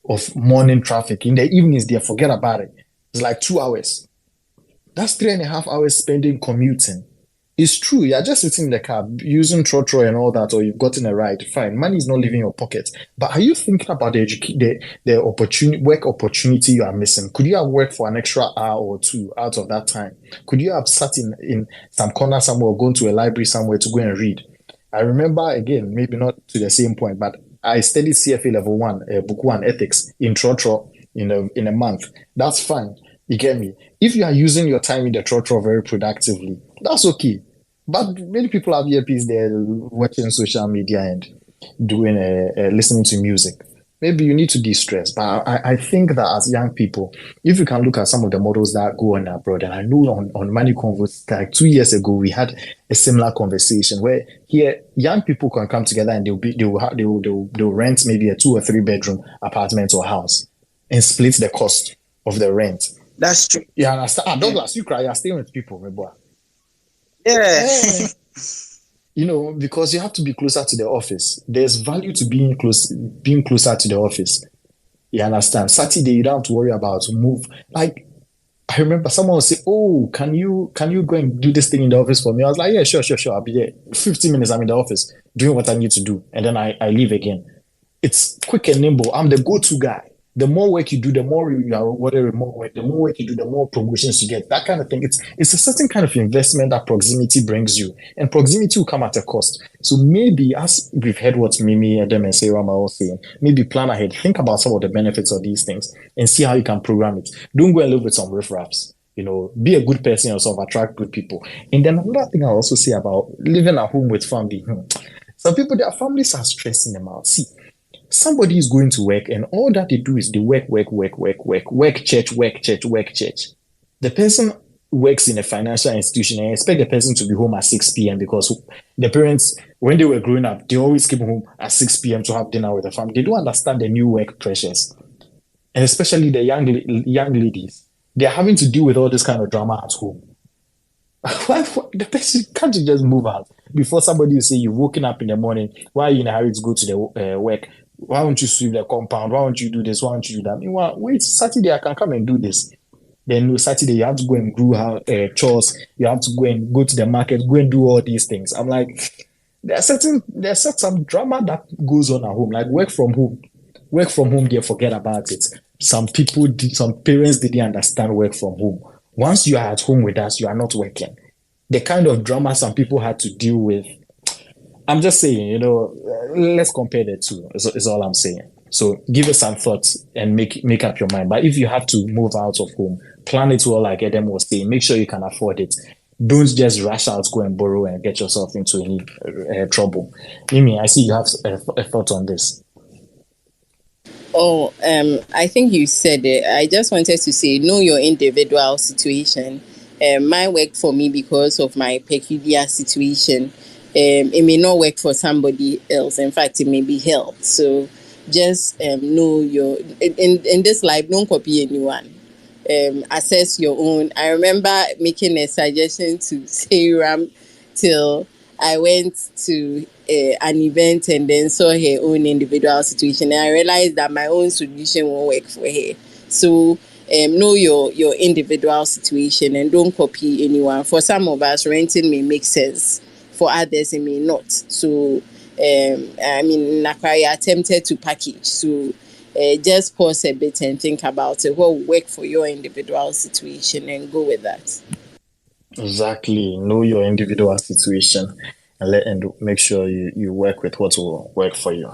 Speaker 2: of morning traffic. In the evenings, they forget about it. It's like 2 hours. That's 3.5 hours spending commuting. It's true. You're just sitting in the car using trotro and all that, or you've gotten a ride. Fine, money is not leaving your pocket. But are you thinking about the work opportunity you are missing? Could you have worked for an extra hour or two out of that time? Could you have sat in some corner somewhere or gone to a library somewhere to go and read? I remember, again, maybe not to the same point, but I studied CFA level 1, book 1 ethics in trotro in a month. That's fine. You get me? If you are using your time in the trotro very productively, that's okay. But many people have earpiece there watching social media and doing listening to music. Maybe you need to de-stress. But I think that as young people, if you can look at some of the models that go on abroad, and I know on Money Convos, like 2 years ago, we had a similar conversation where here young people can come together and they'll rent maybe a 2 or 3 bedroom apartment or house and split the cost of the rent.
Speaker 6: That's true.
Speaker 2: You understand? Douglas, you cry, you're staying with people, my boy.
Speaker 6: Yeah.
Speaker 2: Because you have to be closer to the office. There's value to being closer to the office. You understand? Saturday, you don't have to worry about move. Like, I remember someone would say, "Oh, can you go and do this thing in the office for me?" I was like, "Yeah, sure. I'll be there. 15 minutes, I'm in the office doing what I need to do, and then I leave again." It's quick and nimble. I'm the go-to guy. The more work you do, the more you are the more work you do, the more promotions you get. That kind of thing. It's a certain kind of investment that proximity brings you, and proximity will come at a cost. So maybe, as we've heard what Mimi, Adam, and Sarah are all saying, maybe plan ahead. Think about some of the benefits of these things and see how you can program it. Don't go and live with some riffraffs. Be a good person yourself, attract good people. And then another thing I'll also say about living at home with family. Some people, their families are stressing them out. See, somebody is going to work and all that they do is they work, church. The person works in a financial institution and expect the person to be home at 6 p.m. because the parents, when they were growing up, they always came home at 6 p.m. to have dinner with the family. They don't understand the new work pressures. And especially the young ladies, they're having to deal with all this kind of drama at home. Why the person can't you just move out before somebody will say you've woken up in the morning? Why are you in a hurry to go to the work? Why don't you sweep the compound? Why don't you do this? Why don't you do that? Meanwhile, wait, Saturday I can come and do this. Then no, Saturday you have to go and do chores. You have to go to the market, go and do all these things. I'm like, there's some drama that goes on at home, like work from home. They forget about it. Some parents didn't understand work from home Once you are at home with us, you are not working. The kind of drama some people had to deal with. I'm just saying, let's compare the two. Is all I'm saying. So give it some thoughts and make up your mind. But if you have to move out of home, plan it well, like Adam was saying. Make sure you can afford it. Don't just rush out, go and borrow and get yourself into any trouble. Mimi, I see you have a thought on this.
Speaker 3: Oh, I think you said it. I just wanted to say, know your individual situation. Mine worked for me because of my peculiar situation. It may not work for somebody else. In fact, it may be health. So just know your in this life. Don't copy anyone. Assess your own. I remember making a suggestion to Sayram till I went to an event and then saw her own individual situation, and I realized that my own solution won't work for her. So know your individual situation and don't copy anyone. For some of us, renting may make sense. For others, it may not. So I attempted to package. So just pause a bit and think about it. What will work for your individual situation and go with that.
Speaker 2: Exactly. Know your individual situation and make sure you work with what will work for you.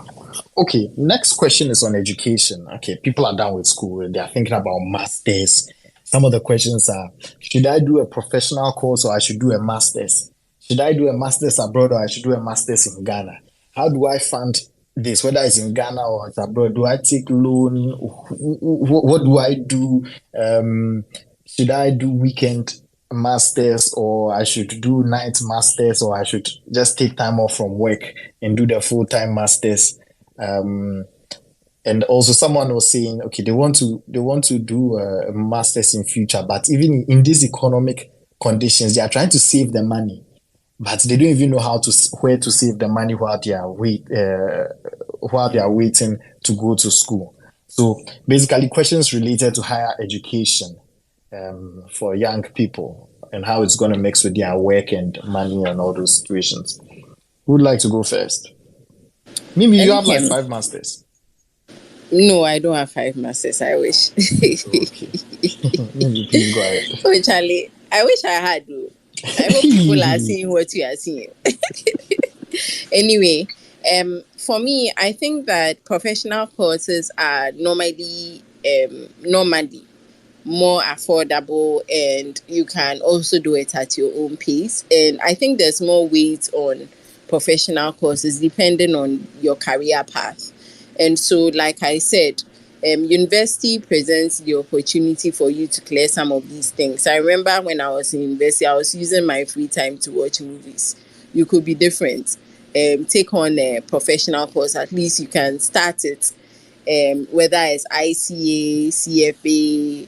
Speaker 2: Okay, next question is on education. Okay, people are done with school. They are thinking about masters. Some of the questions are, should I do a professional course or I should do a master's? Should I do a master's abroad or I should do a master's in Ghana? How do I fund this, whether it's in Ghana or it's abroad? Do I take loan? What do I do? Should I do weekend masters or I should do night masters or I should just take time off from work and do the full-time masters? And also someone was saying, okay, they want to do a masters in future, but even in these economic conditions, they are trying to save the money, but they don't even know where to save the money while they are waiting to go to school. So basically, questions related to higher education for young people and how it's going to mix with their work and money and all those situations. Who would like to go first? Mimi, you have like 5 masters.
Speaker 3: No, I don't have 5 masters. I wish.
Speaker 2: Okay. Mimi, please go ahead.
Speaker 3: Oh, Charlie, I wish I had. I hope people are seeing what you are seeing. Anyway, for me, I think that professional courses are normally more affordable, and you can also do it at your own pace. And I think there's more weight on professional courses depending on your career path. And so, like I said, university presents the opportunity for you to clear some of these things. I remember when I was in university, I was using my free time to watch movies. You could be different. Take on a professional course. At least you can start it. Whether it's ICA, CFA,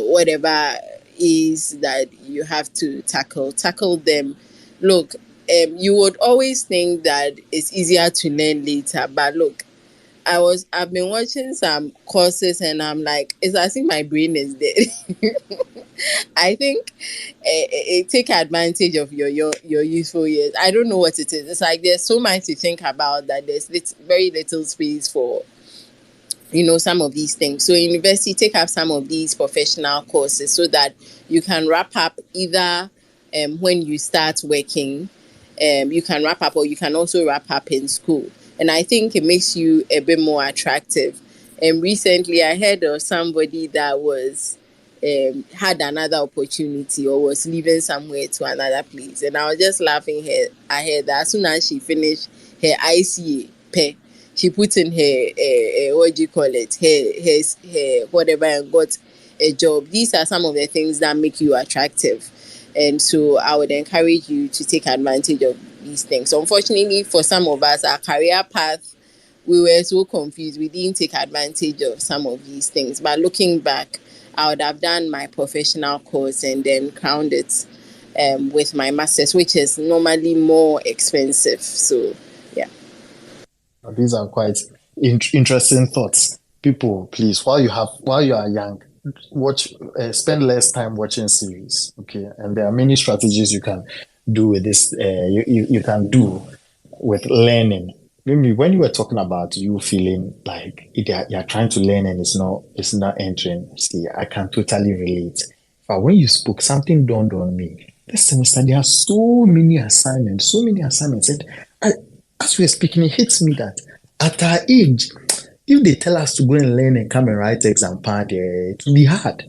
Speaker 3: whatever is that you have to tackle them. Look, you would always think that it's easier to learn later, but look, I've been watching some courses and I'm like, it's as if my brain is dead. I think take advantage of your useful years. I don't know what it is. It's like there's so much to think about that there's very little space for some of these things. So in university, take up some of these professional courses so that you can wrap up either when you start working, you can wrap up, or you can also wrap up in school. And I think it makes you a bit more attractive. And recently I heard of somebody that was had another opportunity or was leaving somewhere to another place. And I was just laughing at her that as soon as she finished her ICA, she put in her what do you call it, her whatever, and got a job. These are some of the things that make you attractive. And so I would encourage you to take advantage of these things. Unfortunately, for some of us, our career path, we were so confused. We didn't take advantage of some of these things. But looking back, I would have done my professional course and then crowned it with my master's, which is normally more expensive. So, yeah.
Speaker 2: These are quite interesting thoughts. People, please, while you are young, spend less time watching series. Okay, and there are many strategies you can do with this. You can do with learning. Maybe when you were talking about you feeling like you're trying to learn and it's not entering. See, I can totally relate. But when you spoke, something dawned on me. This semester, there are so many assignments, so many assignments. And I, as we were speaking, it hits me that at our age, if they tell us to go and learn and come and write exam part, it will be hard.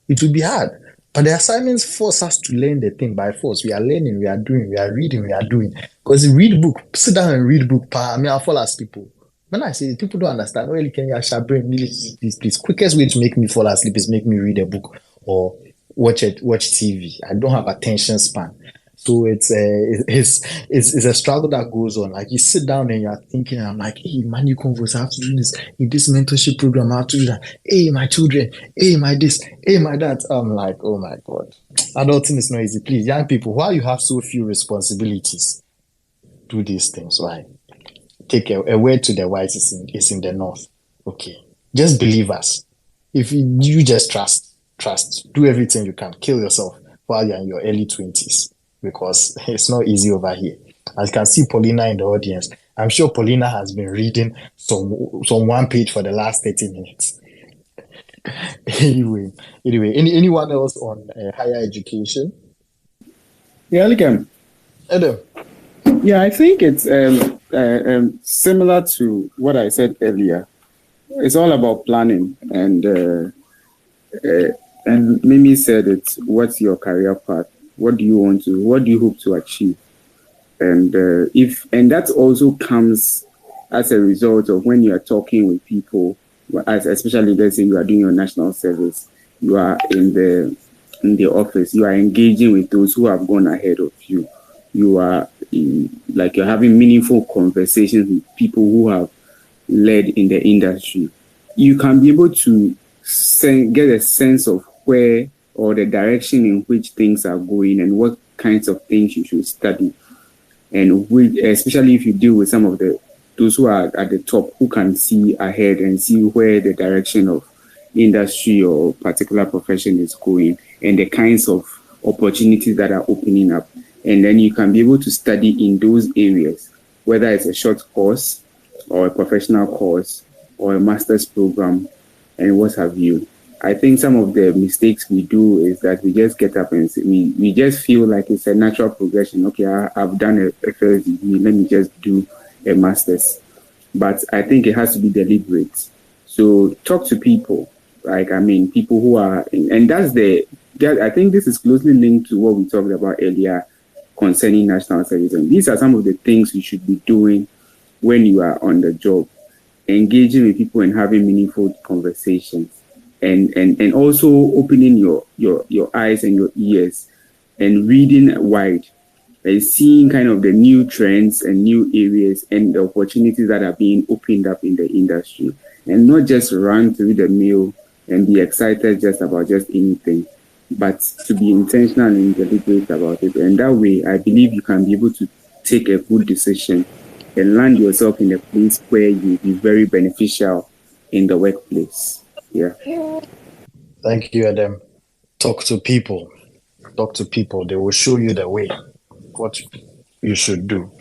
Speaker 2: It will be hard. But the assignments force us to learn the thing by force. We are learning, we are doing, we are reading, we are doing. Because read book, sit down and read book. I mean, I fall asleep. People. When I say people don't understand, well, can you shall bring me this quickest way to make me fall asleep is make me read a book or watch TV. I don't have attention span. So it's a struggle that goes on. Like you sit down and you're thinking, I'm like, hey man, you Convos, I have to do this in this mentorship program, I have to do that. Hey, my children, hey, my this, hey, my that. I'm like, oh my God. Adulting is not easy. Please, young people, why you have so few responsibilities, do these things, right? Take a word to the wise is in the north. Okay. Just believe us. If you just trust, do everything you can, kill yourself while you're in your early 20s. Because it's not easy over here. As you can see Paulina in the audience, I'm sure Paulina has been reading some one page for the last 30 minutes. anyway, anyone else on higher education?
Speaker 5: Yeah, Adam. Yeah, I think it's similar to what I said earlier. It's all about planning, and Mimi said it's what's your career path? What do you hope to achieve? And that also comes as a result of when you are talking with people, especially let's say you are doing your national service, you are in the office, you are engaging with those who have gone ahead of you. You are you're having meaningful conversations with people who have led in the industry. You can be able to get a sense of where or the direction in which things are going and what kinds of things you should study. And especially if you deal with some of those who are at the top, who can see ahead and see where the direction of industry or particular profession is going and the kinds of opportunities that are opening up. And then you can be able to study in those areas, whether it's a short course or a professional course or a master's program and what have you. I think some of the mistakes we do is that we just get up and we just feel like it's a natural progression. Okay, I've done a first degree, let me just do a master's. But I think it has to be deliberate. So talk to people, people who are, and I think this is closely linked to what we talked about earlier concerning national service. And these are some of the things you should be doing when you are on the job, engaging with people and having meaningful conversations. And also opening your eyes and your ears and reading wide and seeing kind of the new trends and new areas and the opportunities that are being opened up in the industry, and not just run through the mill and be excited just about just anything, but to be intentional and deliberate about it. And that way, I believe you can be able to take a good decision and land yourself in a place where you'll be very beneficial in the workplace. Yeah.
Speaker 2: Thank you, Adam. Talk to people. They will show you the way, what you should do.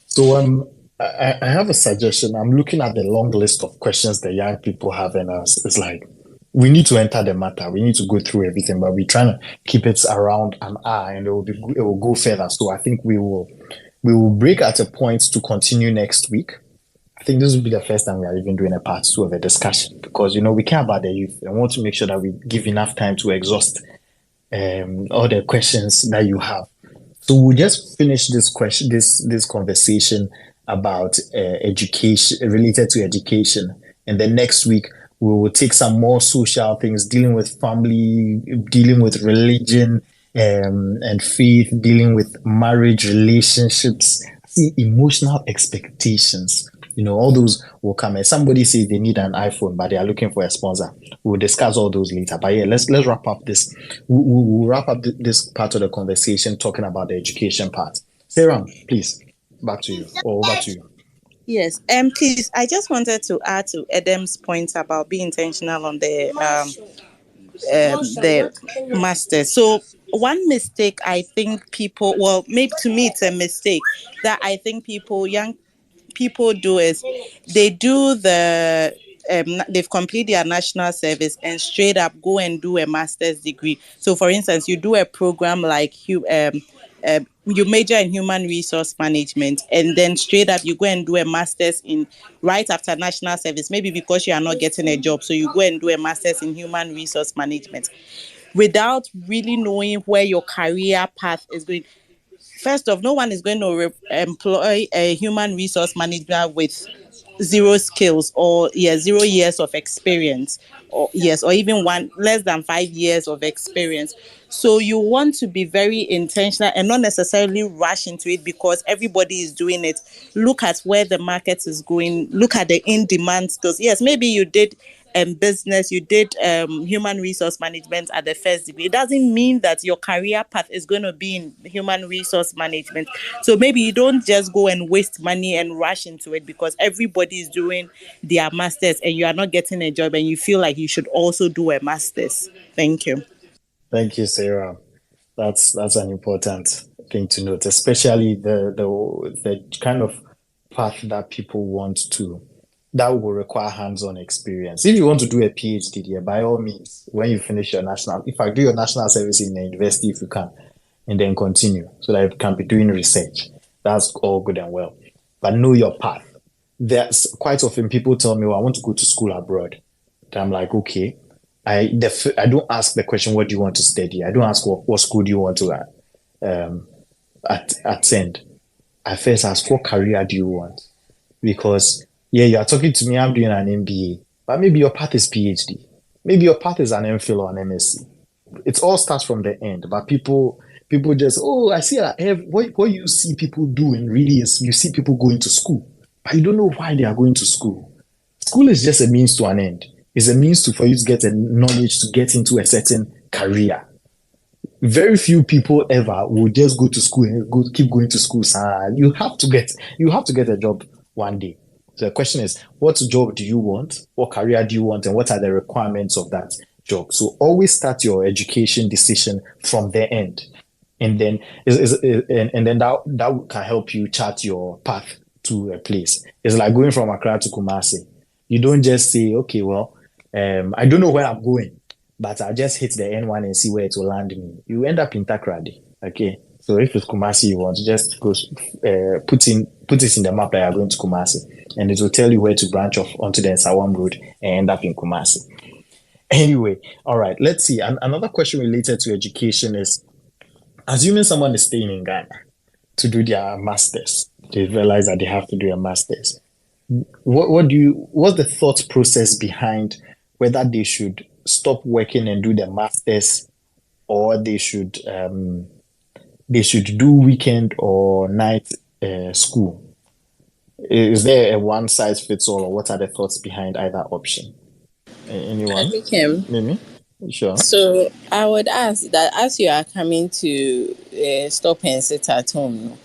Speaker 2: So I have a suggestion. I'm looking at the long list of questions the young people have, and it's like we need to enter the matter. We need to go through everything, but we're trying to keep it around an hour, and it will go further. So I think we will break at a point to continue next week. I think this will be the first time we are even doing a part 2 of a discussion, because we care about the youth and want to make sure that we give enough time to exhaust all the questions that you have. So we'll just finish this conversation about education, related to education, and then next week we will take some more social things, dealing with family, dealing with religion and faith, dealing with marriage, relationships, emotional expectations. All those will come. And somebody says they need an iPhone, but they are looking for a sponsor. We'll discuss all those later. But yeah, let's wrap up this. We'll wrap up this part of the conversation talking about the education part. Sarah, please, back to you, or over to you.
Speaker 4: Yes, please. I just wanted to add to Adam's point about being intentional on the master. So one mistake I think people, well, maybe to me it's a mistake that I think young people do is they do the they've completed their national service and straight up go and do a master's degree. So, for instance, you do a program like you major in human resource management, and then straight up you go and do a master's in right after national service. Maybe because you are not getting a job, so you go and do a master's in human resource management without really knowing where your career path is going. First off, no one is going to employ a human resource manager with zero skills or 0 years of experience, or even one less than 5 years of experience. So you want to be very intentional and not necessarily rush into it because everybody is doing it. Look at where the market is going. Look at the in-demand skills. Yes, maybe you did business, you did human resource management at the first degree. It doesn't mean that your career path is going to be in human resource management. So maybe you don't just go and waste money and rush into it because everybody is doing their masters and you are not getting a job and you feel like you should also do a masters. Thank you.
Speaker 2: Thank you, Sarah. That's an important thing to note, especially the kind of path that people want to, that will require hands-on experience. If you want to do a PhD here, by all means, when you finish your if I do your national service in the university, if you can, and then continue so that you can be doing research, that's all good and well. But know your path. There's quite often people tell me, well, I want to go to school abroad. And I'm like, okay. I don't ask the question, what do you want to study? I don't ask what school do you want to attend. I first ask, what career do you want? Because, you are talking to me, I'm doing an MBA, but maybe your path is PhD. Maybe your path is an MPhil or an MSc. It all starts from the end, but people just, I see that what you see people doing really is you see people going to school, but you don't know why they are going to school. School is just a means to an end. It's a means for you to get a knowledge to get into a certain career. Very few people ever will just go to school and keep going to school. You have to get a job one day. So the question is, what job do you want? What career do you want? And what are the requirements of that job? So always start your education decision from the end. And then that can help you chart your path to a place. It's like going from Accra to Kumasi. You don't just say, okay, well, I don't know where I'm going, but I'll just hit the N1 and see where it will land me. You end up in Takrady. Okay. So if it's Kumasi, you want to just go, put it in the map that you're going to Kumasi, and it will tell you where to branch off onto the Nsawam Road and end up in Kumasi. Anyway, all right, let's see. Another question related to education is, assuming someone is staying in Ghana to do their masters, they realize that they have to do a masters. What's the thought process behind whether they should stop working and do the masters, or they should do weekend or night school? Is there a one size fits all, or what are the thoughts behind either option? Anyone? Mimi? Sure.
Speaker 3: So I would ask that as you are coming to stop and sit at home,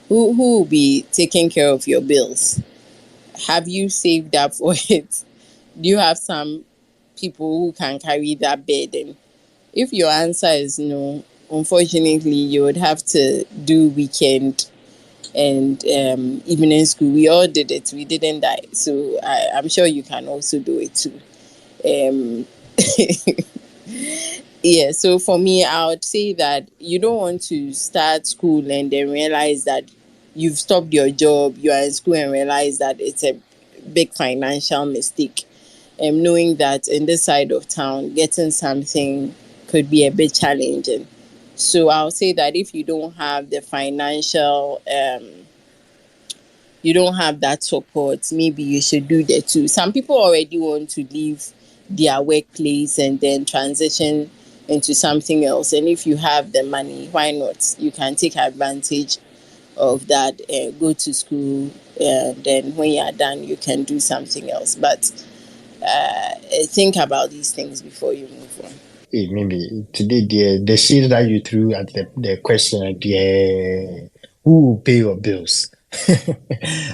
Speaker 3: who will be taking care of your bills? Have you saved up for it? Do you have some people who can carry that burden? If your answer is no, unfortunately, you would have to do weekend and evening school. We all did it. We didn't die. So I'm sure you can also do it too. Yeah, so for me, I would say that you don't want to start school and then realize that you've stopped your job, you are in school and realize that it's a big financial mistake. Knowing that in this side of town, getting something could be a bit challenging. So I'll say that if you don't have the financial, you don't have that support, maybe you should do that too. Some people already want to leave their workplace and then transition into something else. And if you have the money, why not? You can take advantage of that, go to school, and then when you are done, you can do something else. But think about these things before you move on.
Speaker 2: Hey, maybe today the shade that you threw at the question, who will pay your bills?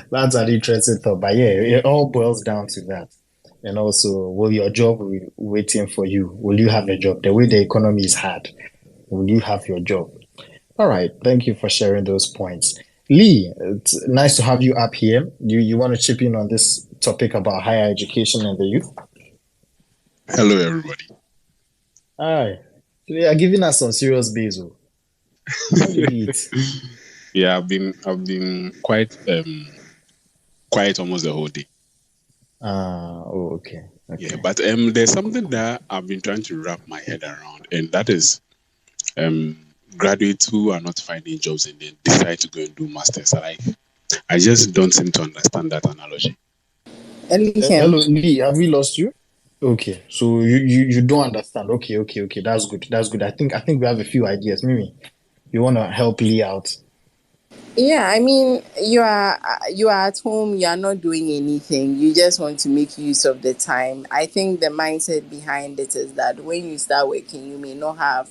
Speaker 2: That's an interesting thought. But yeah, it all boils down to that. And also, will your job be waiting for you? Will you have a job? The way the economy is hard, will you have your job? All right. Thank you for sharing those points. Lee, it's nice to have you up here. You want to chip in on this topic about higher education and the youth.
Speaker 7: Hello, everybody.
Speaker 2: Hi. They are giving us some serious basil. How did you eat?
Speaker 7: Yeah, I've been quite quiet almost the whole day.
Speaker 2: Okay.
Speaker 7: Yeah, but there's something that I've been trying to wrap my head around, and that is graduates who are not finding jobs and then decide to go and do masters. I just don't seem to understand that analogy.
Speaker 2: Hello, Lee. Have we lost you? Okay, so you don't understand. Okay. That's good. I think we have a few ideas. Mimi, you want to help Lee out?
Speaker 3: Yeah, I mean, you are at home, you are not doing anything. You just want to make use of the time. I think the mindset behind it is that when you start working, you may not have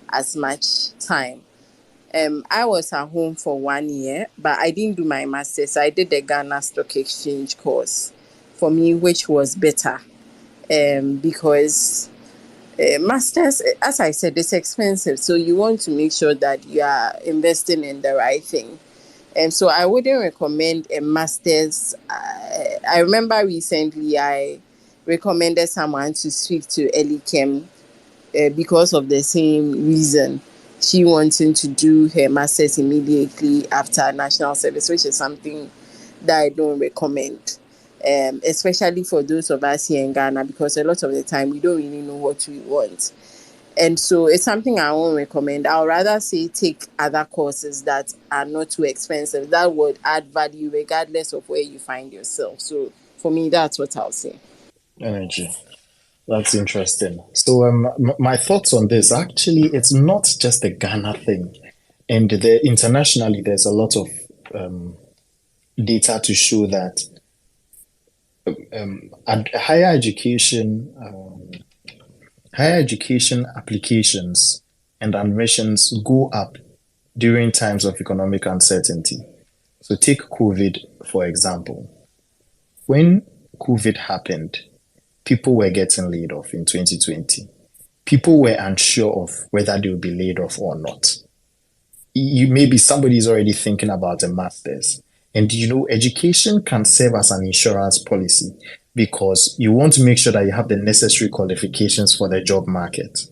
Speaker 3: as much time. I was at home for 1 year, but I didn't do my master's. I did the Ghana Stock Exchange course for me, which was better because masters, as I said, it's expensive. So you want to make sure that you are investing in the right thing. And so I wouldn't recommend a master's. I remember recently I recommended someone to speak to Ellie Kim because of the same reason. She wanting to do her master's immediately after national service, which is something that I don't recommend. Especially for those of us here in Ghana, because a lot of the time we don't really know what we want. And so it's something I won't recommend. I'll rather say take other courses that are not too expensive, that would add value regardless of where you find yourself. So for me, that's what I'll say.
Speaker 2: Energy. That's interesting. So my thoughts on this, actually, it's not just a Ghana thing. And internationally, there's a lot of data to show that higher education applications and admissions go up during times of economic uncertainty. So take COVID, for example. When COVID happened, people were getting laid off in 2020. People were unsure of whether they would be laid off or not. Maybe somebody is already thinking about a master's. And education can serve as an insurance policy because you want to make sure that you have the necessary qualifications for the job market,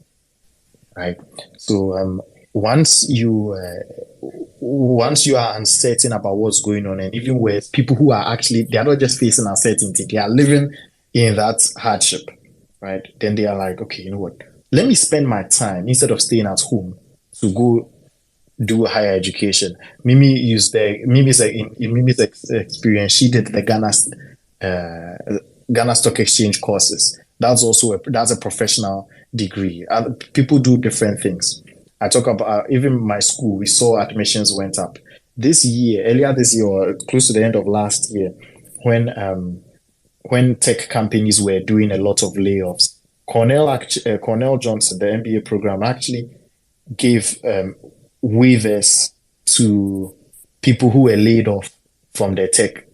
Speaker 2: right? So once you are uncertain about what's going on, and even with people who are actually, they are not just facing uncertainty, they are living in that hardship, right? Then they are like, okay, you know what? Let me spend my time instead of staying at home to go do higher education. Mimi's experience. She did the Ghana Stock Exchange courses. That's a professional degree. People do different things. I talk about even my school. We saw admissions went up earlier this year, or close to the end of last year, when tech companies were doing a lot of layoffs. Cornell Johnson, the MBA program, actually gave waivers to people who were laid off from the tech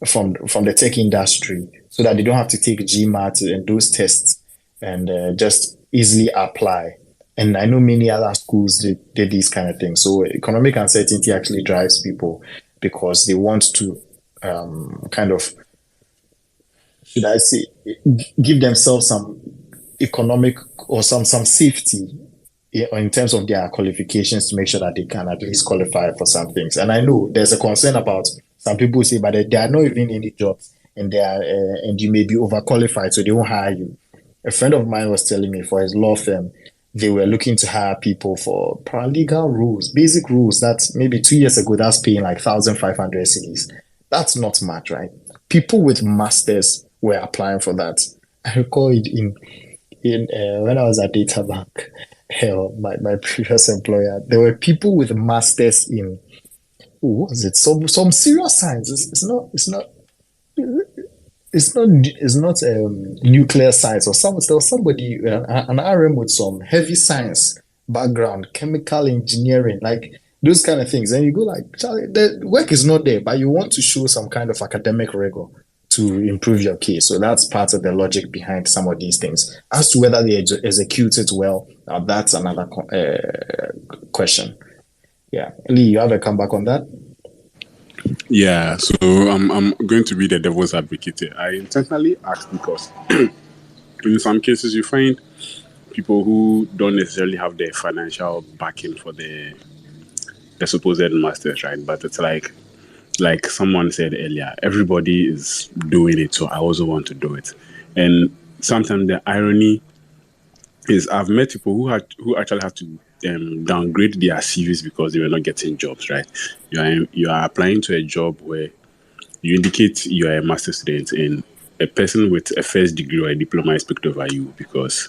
Speaker 2: from the tech industry, so that they don't have to take GMAT and those tests and just easily apply. And I know many other schools did these kind of things. So economic uncertainty actually drives people because they want to kind of, should I say, give themselves some economic or some safety in terms of their qualifications to make sure that they can at least qualify for some things. And I know there's a concern about some people say, but there are not even any jobs, and and you may be overqualified, so they won't hire you. A friend of mine was telling me for his law firm, they were looking to hire people for paralegal rules, basic rules that maybe 2 years ago that's paying like 1,500 cedis. That's not much, right? People with masters were applying for that. I recall it in when I was at Data Bank. My previous employer, there were people with masters in some serious science. It's not nuclear science or there was somebody an RM with some heavy science background, chemical engineering, like those kind of things. And you go like, Charlie, the work is not there, but you want to show some kind of academic rigor to improve your case. So that's part of the logic behind some of these things. As to whether they execute it well, that's another question. Yeah. Lee, you have a comeback on that?
Speaker 7: Yeah, so I'm going to be the devil's advocate here. I intentionally asked because in some cases you find people who don't necessarily have the financial backing for the supposed masters, right? But it's like someone said earlier, everybody is doing it, so I also want to do it. And sometimes the irony is I've met people who actually have to downgrade their CVs because they were not getting jobs, right? You are applying to a job where you indicate you are a master's student and a person with a first degree or a diploma is picked over you because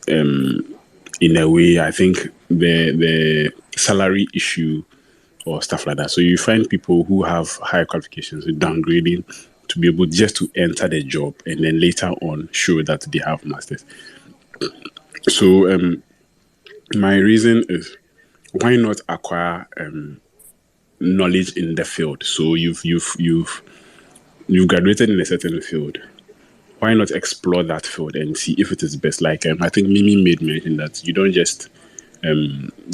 Speaker 7: in a way I think the salary issue or stuff like that. So you find people who have higher qualifications downgrading to be able just to enter the job and then later on show that they have masters. So my reason is why not acquire knowledge in the field? So you've graduated in a certain field. Why not explore that field and see if it is best? Like I think Mimi made mention that you don't just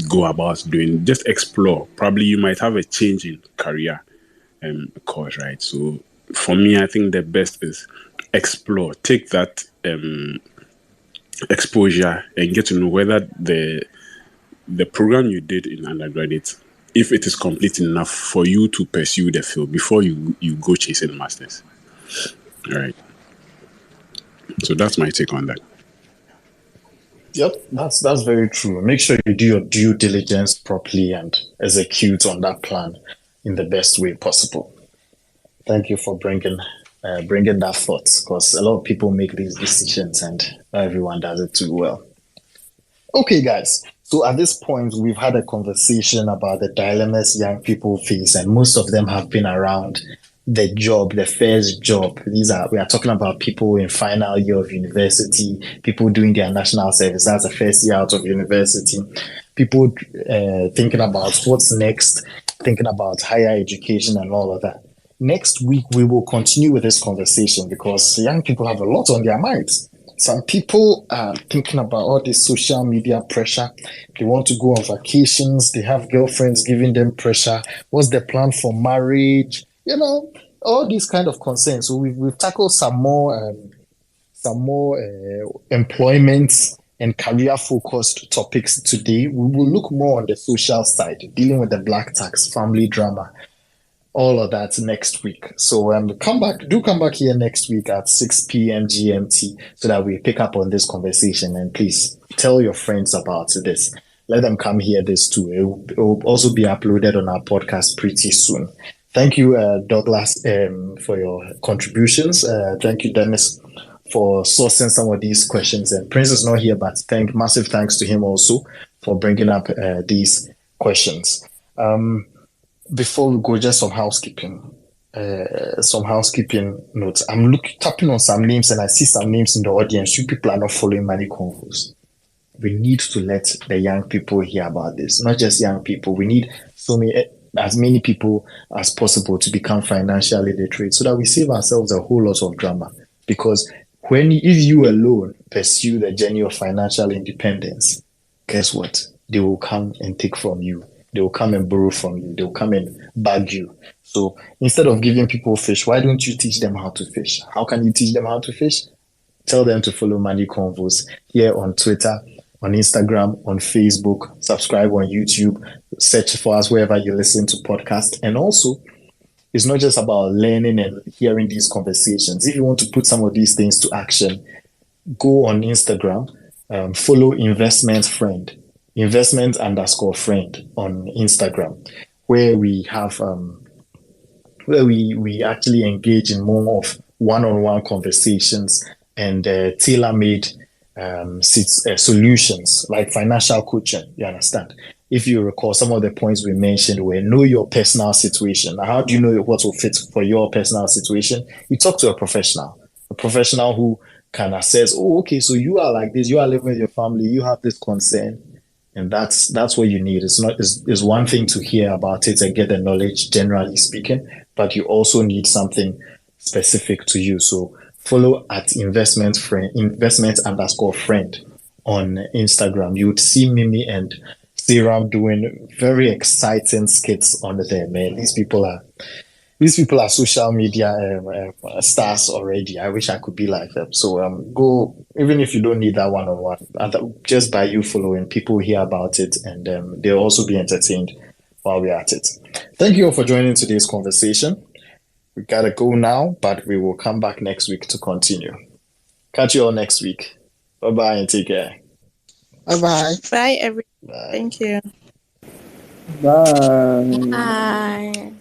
Speaker 7: go about doing, just explore. Probably you might have a change in career course, right? So for me, I think the best is explore, take that exposure and get to know whether the program you did in undergraduate, if it is complete enough for you to pursue the field before you go chasing masters. All right. So that's my take on that.
Speaker 2: Yep, that's very true. Make sure you do your due diligence properly and execute on that plan in the best way possible. Thank you for bringing that thought, because a lot of people make these decisions and not everyone does it too well. Okay, guys. So at this point, we've had a conversation about the dilemmas young people face, and most of them have been around the job, the first job. We are talking about people in final year of university, people doing their national service. That's the first year out of university. People thinking about what's next, thinking about higher education and all of that. Next week, we will continue with this conversation because young people have a lot on their minds. Some people are thinking about all this social media pressure. They want to go on vacations. They have girlfriends giving them pressure. What's the plan for marriage? All these kind of concerns. So we've tackled some more employment and career focused topics today. We will look more on the social side, dealing with the black tax, family drama, all of that next week. So come back here next week at 6 p.m. GMT so that we pick up on this conversation. And please tell your friends about this. Let them come hear this too. It will also be uploaded on our podcast pretty soon. Thank you, Douglas, for your contributions. Thank you, Dennis, for sourcing some of these questions. And Prince is not here, but massive thanks to him also for bringing up these questions. Before we go, just some housekeeping notes. I'm tapping on some names and I see some names in the audience. You people are not following Money Convos. We need to let the young people hear about this. Not just young people. We need as many people as possible to become financially literate so that we save ourselves a whole lot of drama. Because if you alone pursue the journey of financial independence, guess what? They will come and take from you. They will come and borrow from you. They will come and bag you. So instead of giving people fish, why don't you teach them how to fish? How can you teach them how to fish? Tell them to follow Money Convos here on Twitter, on Instagram, on Facebook, subscribe on YouTube, search for us wherever you listen to podcasts. And also, it's not just about learning and hearing these conversations. If you want to put some of these things to action, go on Instagram, follow investment_friend on Instagram, where we have where we actually engage in more of one-on-one conversations and tailor-made solutions like financial coaching. You understand? If you recall, some of the points we mentioned were know your personal situation. Now, how do you know what will fit for your personal situation? You talk to a professional who can assess, oh, okay, so you are like this, you are living with your family, you have this concern, and that's what you need. It's one thing to hear about it and get the knowledge, generally speaking, but you also need something specific to you. So follow at investment_friend on Instagram. You would see Mimi and Serum doing very exciting skits on there, man. These people are social media stars already. I wish I could be like them. So go, even if you don't need that one-on-one, just by you following, people hear about it and they'll also be entertained while we're at it. Thank you all for joining today's conversation. We gotta go now, but we will come back next week to continue. Catch you all next week. Bye-bye and take care.
Speaker 6: Bye-bye.
Speaker 4: Bye, everyone.
Speaker 2: Bye.
Speaker 4: Thank you.
Speaker 6: Bye.
Speaker 1: Bye.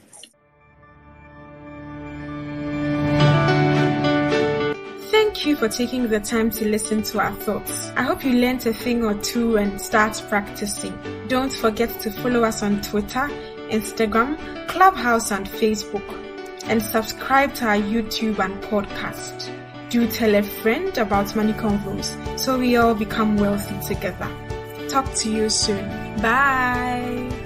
Speaker 1: Thank you for taking the time to listen to our thoughts. I hope you learned a thing or two and start practicing. Don't forget to follow us on Twitter, Instagram, Clubhouse, and Facebook. And subscribe to our YouTube and podcast. Do tell a friend about Money Convos so we all become wealthy together. Talk to you soon. Bye.